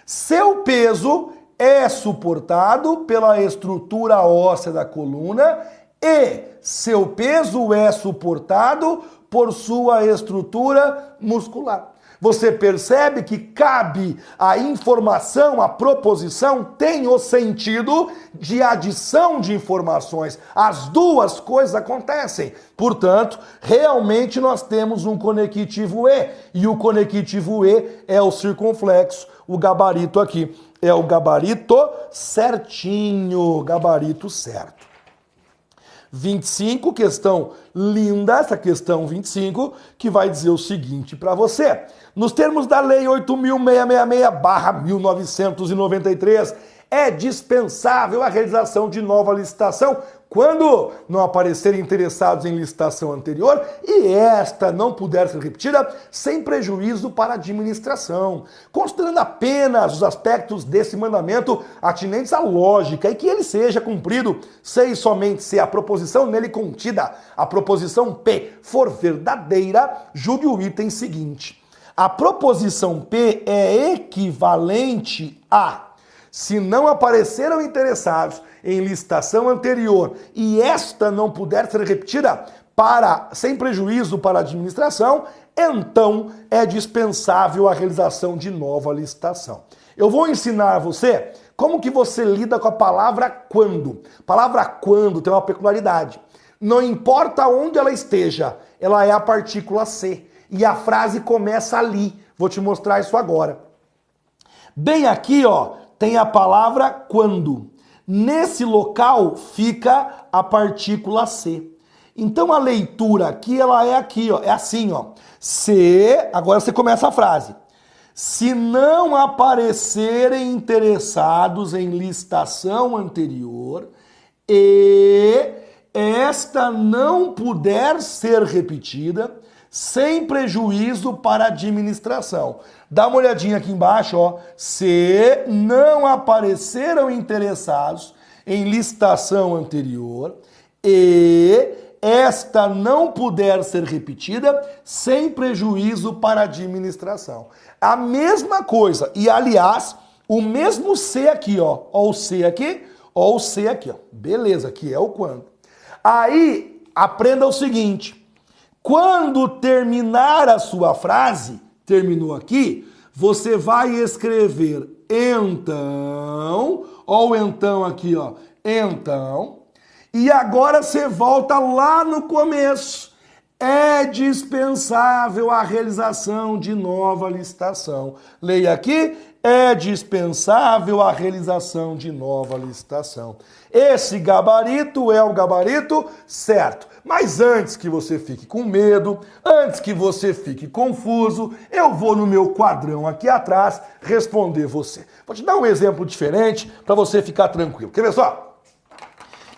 Seu peso é suportado pela estrutura óssea da coluna e seu peso é suportado por sua estrutura muscular. Você percebe que cabe a informação, a proposição tem o sentido de adição de informações. As duas coisas acontecem. Portanto, realmente nós temos um conectivo E. E o conectivo E é o circunflexo, o gabarito aqui. É o gabarito certinho, gabarito certo. 25, questão linda, essa questão 25, que vai dizer o seguinte para você. Nos termos da Lei 8.666/1993, é dispensável a realização de nova licitação quando não aparecerem interessados em licitação anterior e esta não puder ser repetida sem prejuízo para a administração, considerando apenas os aspectos desse mandamento atinentes à lógica e que ele seja cumprido se e somente se a proposição nele contida, a proposição P, for verdadeira, julgue o item seguinte. A proposição P é equivalente a: se não apareceram interessados em licitação anterior e esta não puder ser repetida sem prejuízo para a administração, então é dispensável a realização de nova licitação. Eu vou ensinar a você como que você lida com a palavra quando. A palavra quando tem uma peculiaridade. Não importa onde ela esteja, ela é a partícula C. E a frase começa ali. Vou te mostrar isso agora. Bem aqui, ó, tem a palavra quando. Nesse local fica a partícula C. Então a leitura aqui, ela é aqui, ó, é assim, ó. Se, agora você começa a frase. Se não aparecerem interessados em licitação anterior e esta não puder ser repetida sem prejuízo para a administração. Dá uma olhadinha aqui embaixo, ó. Se não apareceram interessados em licitação anterior e esta não puder ser repetida sem prejuízo para a administração. A mesma coisa. E, aliás, o mesmo C aqui, ó. Ó o C aqui, ó o C aqui, ó. Beleza, aqui é o quando. Aí, aprenda o seguinte. Quando terminar a sua frase, terminou aqui, você vai escrever então, ó o então aqui, ó, então, e agora você volta lá no começo. é dispensável a realização de nova licitação. Leia aqui, é dispensável a realização de nova licitação. Esse gabarito é o gabarito certo. Mas antes que você fique com medo, antes que você fique confuso, eu vou no meu quadrão aqui atrás responder você. Vou te dar um exemplo diferente para você ficar tranquilo. Quer ver só?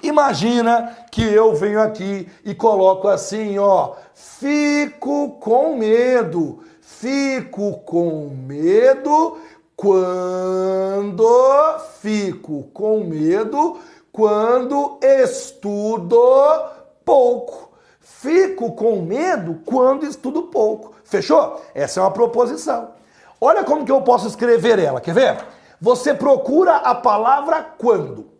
Imagina que eu venho aqui e coloco assim, ó, fico com medo quando estudo pouco. Fico com medo quando estudo pouco. Fechou? Essa é uma proposição. Olha como que eu posso escrever ela, quer ver? Você procura a palavra quando.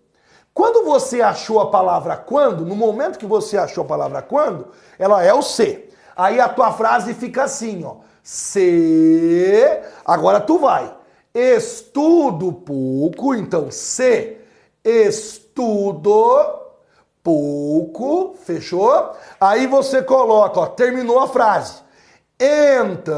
Quando você achou a palavra quando, no momento que você achou a palavra quando, ela é o se. Aí a tua frase fica assim, ó. Se, agora tu vai. Estudo pouco, então se estudo pouco, fechou? Aí você coloca, ó, terminou a frase. Então,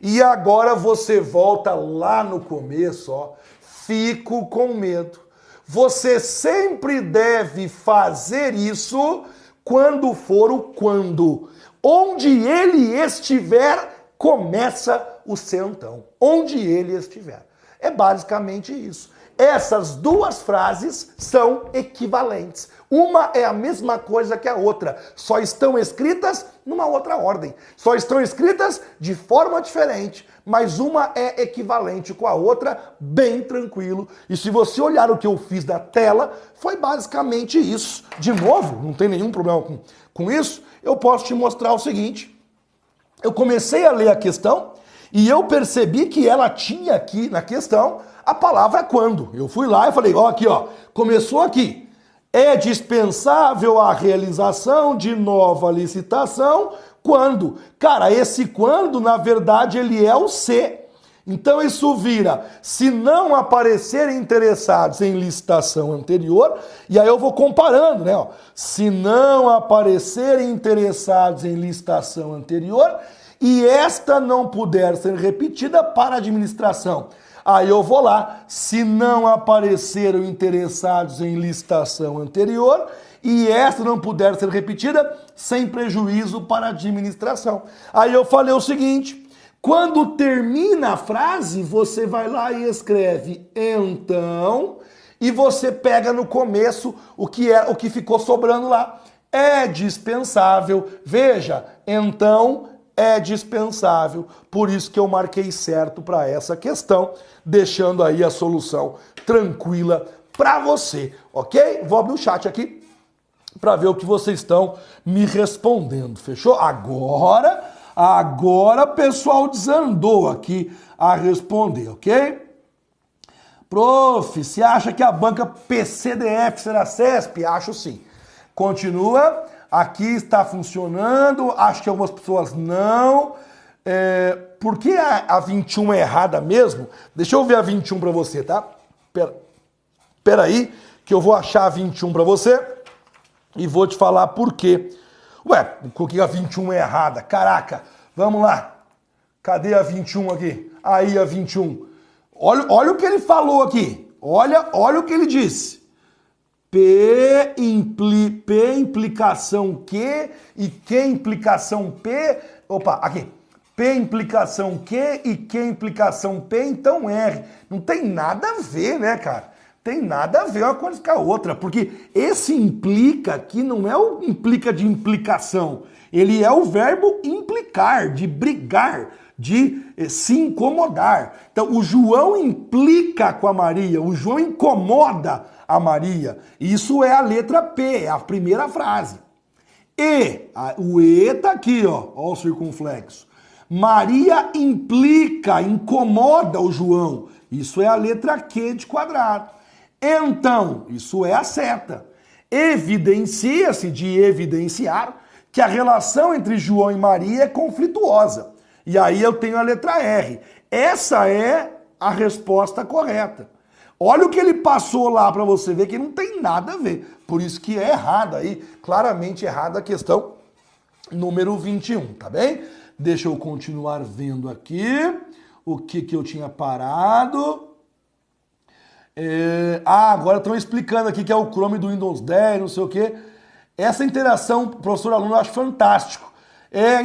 e agora você volta lá no começo, ó. Fico com medo. Você sempre deve fazer isso quando for o quando. Onde ele estiver, começa o seu então. Onde ele estiver. É basicamente isso. Essas duas frases são equivalentes. Uma é a mesma coisa que a outra, só estão escritas numa outra ordem. Só estão escritas de forma diferente, mas uma é equivalente com a outra, bem tranquilo. E se você olhar o que eu fiz da tela, foi basicamente isso. De novo, não tem nenhum problema com isso, eu posso te mostrar o seguinte. Eu comecei a ler a questão e eu percebi que ela tinha aqui na questão a palavra quando. Eu fui lá e falei, ó, aqui, ó, começou aqui. É dispensável a realização de nova licitação quando? Cara, esse quando, na verdade, ele é o se. Então isso vira, se não aparecerem interessados em licitação anterior, e aí eu vou comparando, né? Ó, se não aparecerem interessados em licitação anterior e esta não puder ser repetida para a administração. Aí eu vou lá, se não apareceram interessados em licitação anterior e esta não puder ser repetida, sem prejuízo para a administração. Aí eu falei o seguinte, quando termina a frase, você vai lá e escreve então, e você pega no começo o que ficou sobrando lá. É dispensável, veja, então é dispensável, por isso que eu marquei certo para essa questão, deixando aí a solução tranquila para você, ok? Vou abrir o chat aqui para ver o que vocês estão me respondendo, fechou? Agora o pessoal desandou aqui a responder, ok? Prof, você acha que a banca PCDF será CESP? Acho sim. Continua. Aqui está funcionando, acho que algumas pessoas não. Por que a 21 é errada mesmo? Deixa eu ver a 21 para você, tá? Pera aí, que eu vou achar a 21 para você e vou te falar por quê. Ué, por que a 21 é errada? Caraca, vamos lá. Cadê a 21 aqui? Aí a 21. Olha o que ele falou aqui. Olha o que ele disse. P implicação Q e Q implicação P. Opa, aqui. P implicação Q e Q implicação P, então R. Não tem nada a ver, né, cara? Tem nada a ver uma coisa com a outra, porque esse implica aqui não é o implica de implicação. Ele é o verbo implicar, de brigar, de se incomodar. Então, o João implica com a Maria, o João incomoda a Maria. Isso é a letra P, é a primeira frase. O E tá aqui, ó o circunflexo. Maria implica, incomoda o João. Isso é a letra Q de quadrado. Então, isso é a seta. Evidencia-se de evidenciar que a relação entre João e Maria é conflituosa. E aí eu tenho a letra R. Essa é a resposta correta. Olha o que ele passou lá para você ver que não tem nada a ver. Por isso que é errado aí, claramente errada a questão número 21, tá bem? Deixa eu continuar vendo aqui o que eu tinha parado. Agora estão explicando aqui que é o Chrome do Windows 10, não sei o quê. Essa interação professor-aluno eu acho fantástico.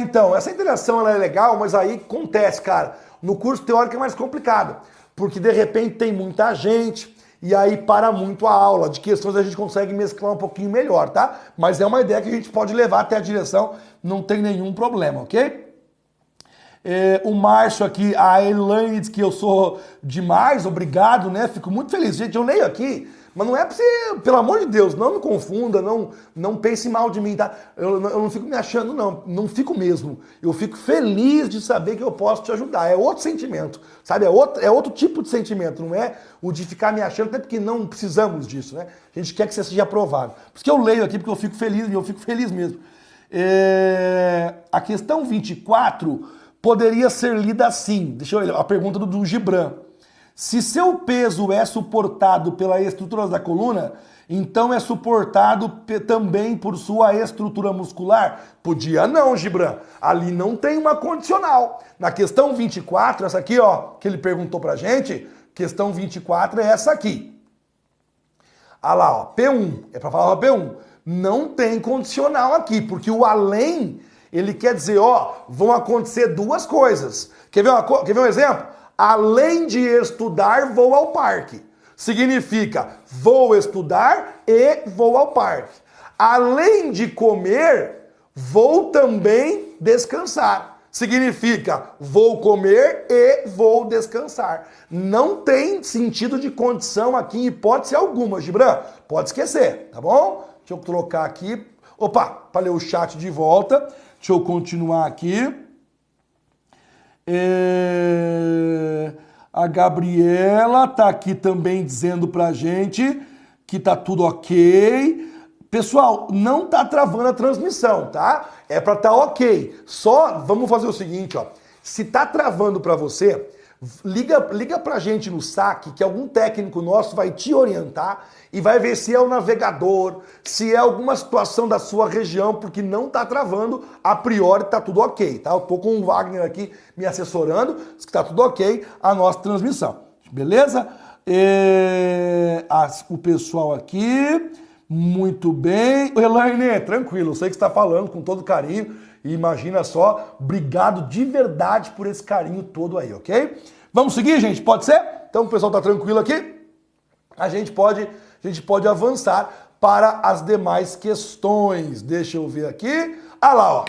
Então, essa interação ela é legal, mas aí acontece, cara. No curso teórico é mais complicado, porque de repente tem muita gente e aí para muito a aula. De questões a gente consegue mesclar um pouquinho melhor, tá? Mas é uma ideia que a gente pode levar até a direção, não tem nenhum problema, ok? O Márcio aqui, a Elaine diz que eu sou demais, obrigado, né? Fico muito feliz. Gente, eu leio aqui, mas não é pra você, pelo amor de Deus, não me confunda, não pense mal de mim, tá? Eu não fico me achando, não fico mesmo. Eu fico feliz de saber que eu posso te ajudar. É outro sentimento, sabe? É outro tipo de sentimento, não é o de ficar me achando, até porque não precisamos disso, né? A gente quer que você seja aprovado. Por isso que eu leio aqui, porque eu fico feliz mesmo. A questão 24 poderia ser lida assim. Deixa eu ver a pergunta do Gibran. Se seu peso é suportado pelas estruturas da coluna, então é suportado também por sua estrutura muscular? Podia não, Gibran. Ali não tem uma condicional. Na questão 24, essa aqui, ó, que ele perguntou pra gente, questão 24 é essa aqui. Ah lá, ó, P1. É pra falar P1. Não tem condicional aqui, porque o além, ele quer dizer, ó, vão acontecer duas coisas. Quer ver um exemplo? Além de estudar, vou ao parque. Significa, vou estudar e vou ao parque. Além de comer, vou também descansar. Significa, vou comer e vou descansar. Não tem sentido de condição aqui em hipótese alguma, Gibran. Pode esquecer, tá bom? Deixa eu trocar aqui. Opa, para ler o chat de volta. Deixa eu continuar aqui. A Gabriela tá aqui também dizendo pra gente que tá tudo ok. Pessoal, não tá travando a transmissão, tá? É pra tá ok. Só vamos fazer o seguinte, ó. Se tá travando pra você, liga pra gente no saque que algum técnico nosso vai te orientar e vai ver se é o navegador, se é alguma situação da sua região, porque não tá travando, a priori tá tudo ok, tá? Eu tô com o Wagner aqui me assessorando, diz que tá tudo ok a nossa transmissão, beleza? O pessoal aqui, muito bem. Elaine, tranquilo, eu sei que você tá falando com todo carinho, e imagina só, obrigado de verdade por esse carinho todo aí, ok? Vamos seguir, gente? Pode ser? Então o pessoal tá tranquilo aqui? A gente pode avançar para as demais questões. Deixa eu ver aqui. Ah lá, ó.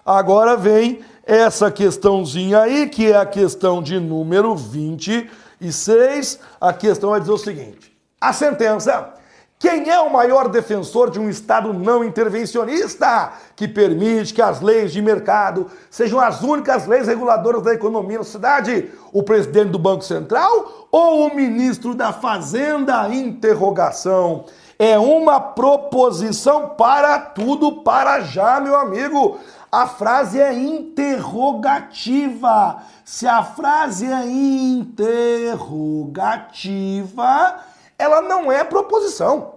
Agora vem essa questãozinha aí, que é a questão de número 26. A questão vai dizer o seguinte. A sentença: quem é o maior defensor de um Estado não intervencionista que permite que as leis de mercado sejam as únicas leis reguladoras da economia na sociedade? O presidente do Banco Central ou o ministro da Fazenda? Interrogação. É uma proposição para tudo, para já, meu amigo. A frase é interrogativa. Se a frase é interrogativa, ela não é proposição.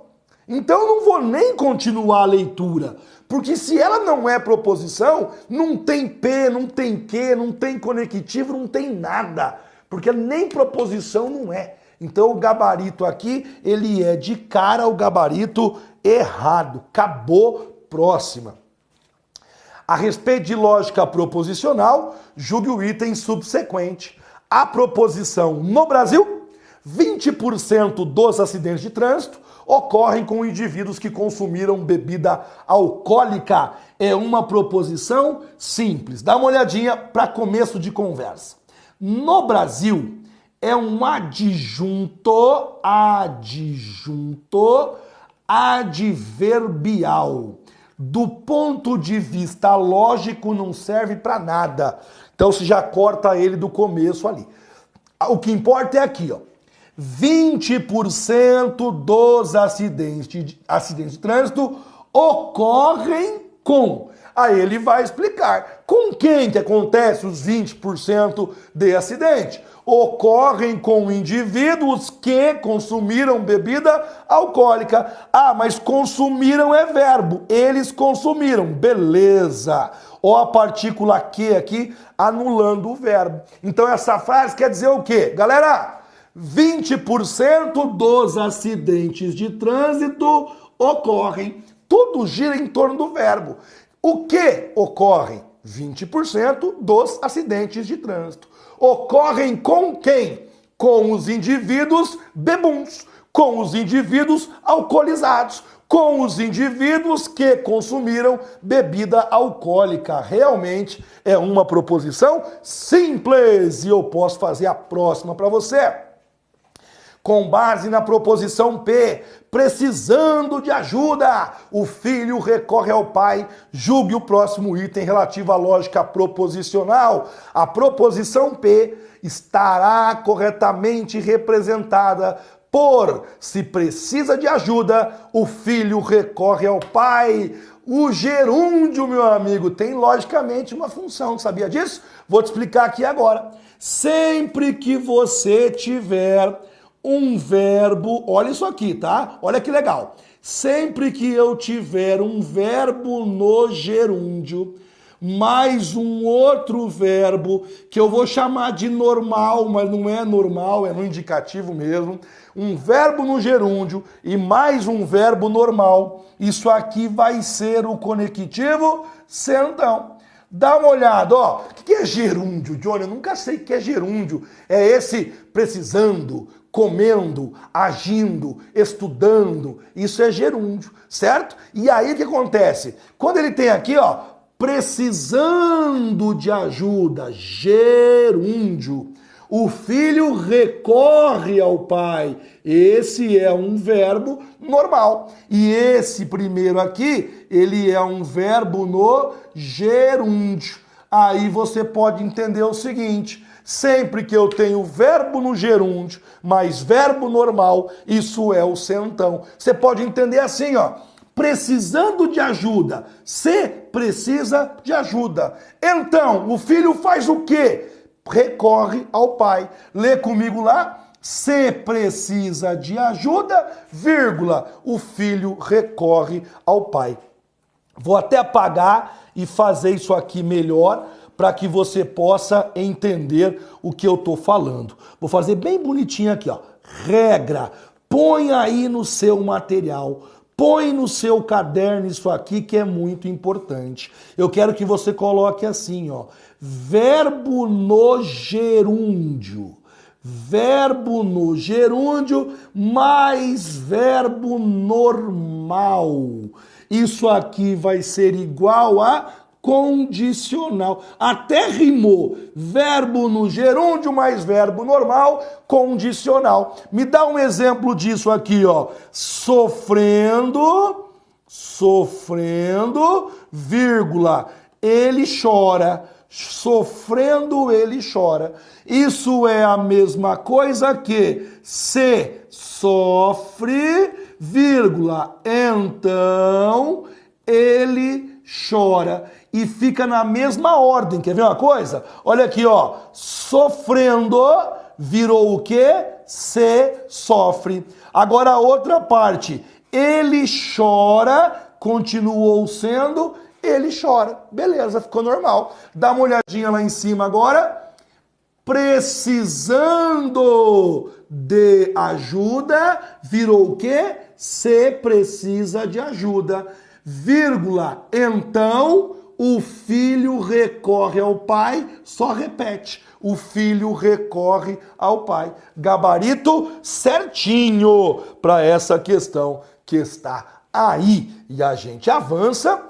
Então eu não vou nem continuar a leitura, porque se ela não é proposição, não tem P, não tem Q, não tem conectivo, não tem nada, porque nem proposição não é. Então o gabarito aqui, ele é de cara o gabarito errado. Acabou, próxima. A respeito de lógica proposicional, julgue o item subsequente. A proposição no Brasil: 20% dos acidentes de trânsito ocorrem com indivíduos que consumiram bebida alcoólica. É uma proposição simples. Dá uma olhadinha para começo de conversa. No Brasil, é um adjunto adverbial. Do ponto de vista lógico, não serve para nada. Então você já corta ele do começo ali. O que importa é aqui, ó. 20% dos acidentes de trânsito ocorrem com. Aí ele vai explicar com quem que acontece os 20% de acidente. Ocorrem com indivíduos que consumiram bebida alcoólica. Ah, mas consumiram é verbo. Eles consumiram. Beleza. Ó a partícula que aqui anulando o verbo. Então essa frase quer dizer o quê? Galera, 20% dos acidentes de trânsito ocorrem. Tudo gira em torno do verbo. O que ocorre? 20% dos acidentes de trânsito. Ocorrem com quem? Com os indivíduos bebuns, com os indivíduos alcoolizados, com os indivíduos que consumiram bebida alcoólica. Realmente é uma proposição simples e eu posso fazer a próxima para você. Com base na proposição P, precisando de ajuda, o filho recorre ao pai. Julgue o próximo item relativo à lógica proposicional. A proposição P estará corretamente representada por se precisa de ajuda, o filho recorre ao pai. O gerúndio, meu amigo, tem logicamente uma função, sabia disso? Vou te explicar aqui agora. Sempre que você tiver um verbo, olha isso aqui, tá? Olha que legal. Sempre que eu tiver um verbo no gerúndio, mais um outro verbo, que eu vou chamar de normal, mas não é normal, é no indicativo mesmo. Um verbo no gerúndio e mais um verbo normal. Isso aqui vai ser o conectivo sentão. Dá uma olhada, ó. O que é gerúndio, Johnny? Eu nunca sei o que é gerúndio. É esse precisando, comendo, agindo, estudando. Isso é gerúndio, certo? E aí o que acontece? Quando ele tem aqui, ó, precisando de ajuda, gerúndio, o filho recorre ao pai. Esse é um verbo normal. E esse primeiro aqui, ele é um verbo no gerúndio. Aí você pode entender o seguinte: sempre que eu tenho verbo no gerúndio mais verbo normal, isso é o sentão. Você pode entender assim, ó. Precisando de ajuda. Se precisa de ajuda. Então, o filho faz o quê? Recorre ao pai. Lê comigo lá. Se precisa de ajuda, vírgula, o filho recorre ao pai. Vou até apagar e fazer isso aqui melhor para que você possa entender o que eu estou falando. Vou fazer bem bonitinho aqui, ó. Regra. Põe aí no seu material. Põe no seu caderno isso aqui que é muito importante. Eu quero que você coloque assim, ó. Verbo no gerúndio. Verbo no gerúndio mais verbo normal. Isso aqui vai ser igual a condicional. Até rimou. Verbo no gerúndio mais verbo normal, condicional. Me dá um exemplo disso aqui, ó. Sofrendo, vírgula, ele chora. Sofrendo, ele chora. Isso é a mesma coisa que se sofre, vírgula, então ele chora. E fica na mesma ordem. Quer ver uma coisa? Olha aqui, ó. Sofrendo virou o quê? Se sofre. Agora a outra parte. Ele chora, continuou sendo, ele chora. Beleza, ficou normal. Dá uma olhadinha lá em cima agora. Precisando de ajuda, virou o quê? Se precisa de ajuda. Vírgula, então o filho recorre ao pai, só repete. O filho recorre ao pai. Gabarito certinho para essa questão que está aí. E a gente avança.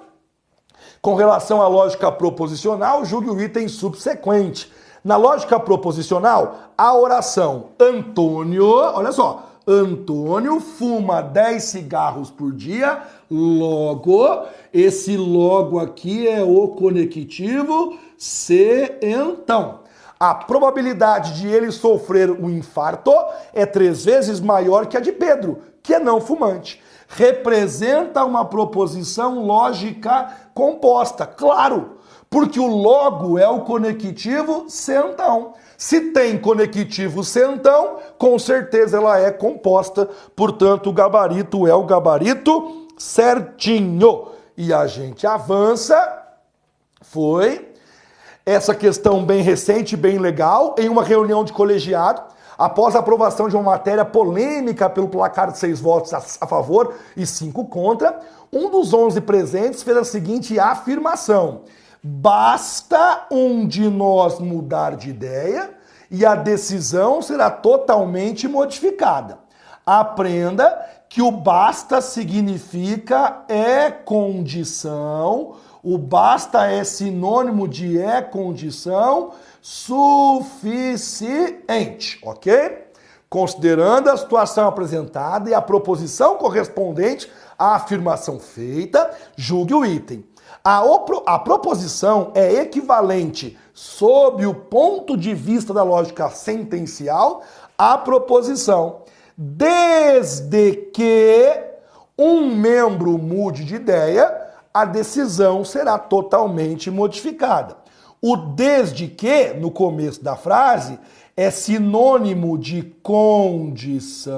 Com relação à lógica proposicional, julgue o item subsequente. Na lógica proposicional, a oração Antônio, olha só, Antônio fuma 10 cigarros por dia, logo, esse logo aqui é o conectivo se então. A probabilidade de ele sofrer um infarto é 3 vezes maior que a de Pedro, que é não fumante. representa uma proposição lógica composta. Claro, porque o logo é o conectivo centão. Se tem conectivo centão, com certeza ela é composta. Portanto, o gabarito é o gabarito certinho. E a gente avança. Foi essa questão bem recente, bem legal, em uma reunião de colegiado, após a aprovação de uma matéria polêmica pelo placar de 6 votos a favor e 5 contra, um dos 11 presentes fez a seguinte afirmação: basta um de nós mudar de ideia e a decisão será totalmente modificada. Aprenda que o basta significa é condição, o basta é sinônimo de é condição suficiente, ok? Considerando a situação apresentada e a proposição correspondente à afirmação feita, julgue o item. A proposição é equivalente, sob o ponto de vista da lógica sentencial, à proposição, desde que um membro mude de ideia, a decisão será totalmente modificada. O desde que, no começo da frase, é sinônimo de condição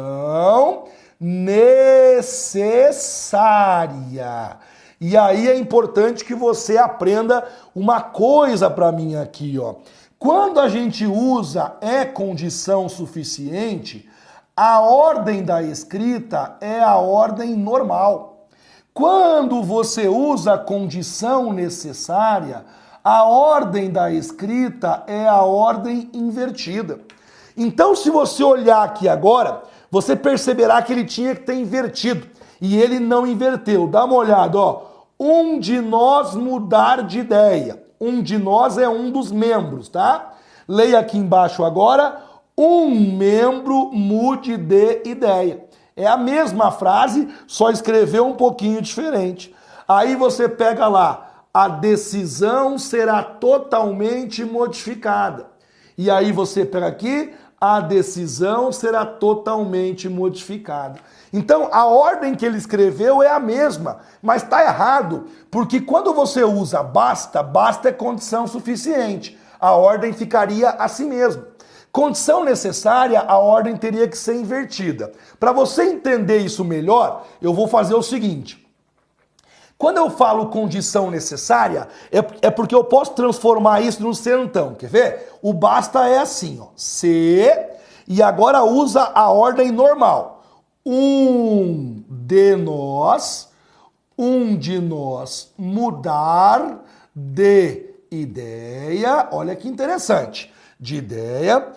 necessária. E aí é importante que você aprenda uma coisa para mim aqui, ó. Quando a gente usa é condição suficiente, a ordem da escrita é a ordem normal. Quando você usa a condição necessária, a ordem da escrita é a ordem invertida. Então, se você olhar aqui agora, você perceberá que ele tinha que ter invertido. E ele não inverteu. Dá uma olhada, ó. Um de nós mudar de ideia. Um de nós é um dos membros, tá? Leia aqui embaixo agora. Um membro mude de ideia. É a mesma frase, só escreveu um pouquinho diferente. Aí você pega lá, a decisão será totalmente modificada. E aí você pega aqui, a decisão será totalmente modificada. Então, a ordem que ele escreveu é a mesma, mas está errado, porque quando você usa basta, basta é condição suficiente. A ordem ficaria assim mesmo. Condição necessária, a ordem teria que ser invertida. Para você entender isso melhor, eu vou fazer o seguinte. Quando eu falo condição necessária, é porque eu posso transformar isso num centão. Quer ver? O basta é assim, ó. Se, e agora usa a ordem normal. Um de nós mudar de ideia. Olha que interessante. De ideia.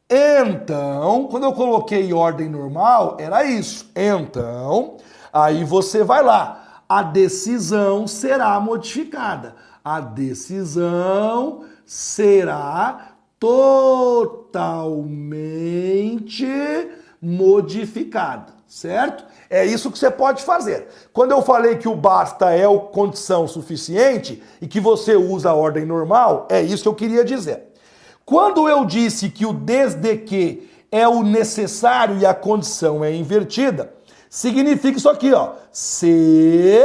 Então, quando eu coloquei ordem normal, era isso. Então, aí você vai lá. A decisão será modificada. A decisão será totalmente modificada, certo? É isso que você pode fazer. Quando eu falei que o basta é a condição suficiente e que você usa a ordem normal, é isso que eu queria dizer. Quando eu disse que o desde que é o necessário e a condição é invertida, significa isso aqui, ó. Se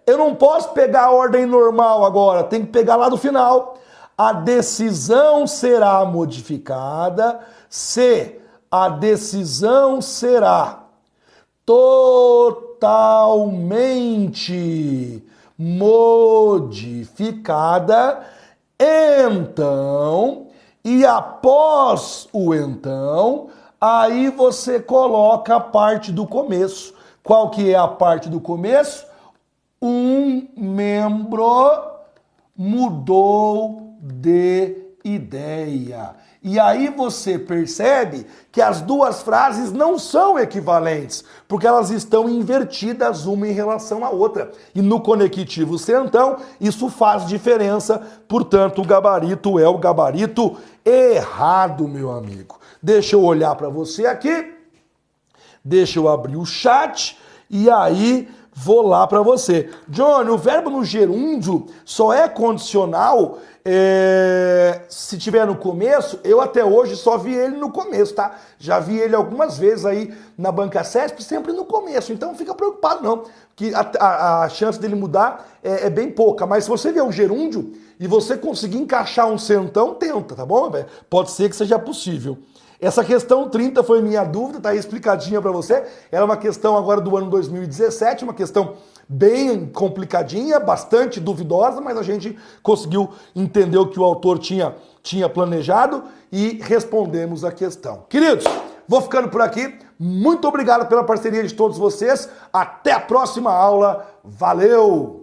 eu não posso pegar a ordem normal agora, tem que pegar lá do final. A decisão será modificada se a decisão será totalmente modificada, então, e após o então, aí você coloca a parte do começo. Qual que é a parte do começo? Um membro mudou de ideia. E aí você percebe que as duas frases não são equivalentes, porque elas estão invertidas uma em relação à outra. E no conectivo centão, isso faz diferença, portanto, o gabarito é o gabarito errado, meu amigo. Deixa eu olhar para você aqui, deixa eu abrir o chat, e aí vou lá para você. Johnny, o verbo no gerúndio só é condicional se tiver no começo. Eu até hoje só vi ele no começo, tá? Já vi ele algumas vezes aí na banca CESP, sempre no começo. Então não fica preocupado não, que a chance dele mudar é bem pouca. Mas se você vier um gerúndio e você conseguir encaixar um centão, tenta, tá bom? Pode ser que seja possível. Essa questão 30 foi minha dúvida, tá aí explicadinha para você. Era uma questão agora do ano 2017, uma questão bem complicadinha, bastante duvidosa, mas a gente conseguiu entender o que o autor tinha planejado e respondemos a questão. Queridos, vou ficando por aqui. Muito obrigado pela parceria de todos vocês. Até a próxima aula. Valeu!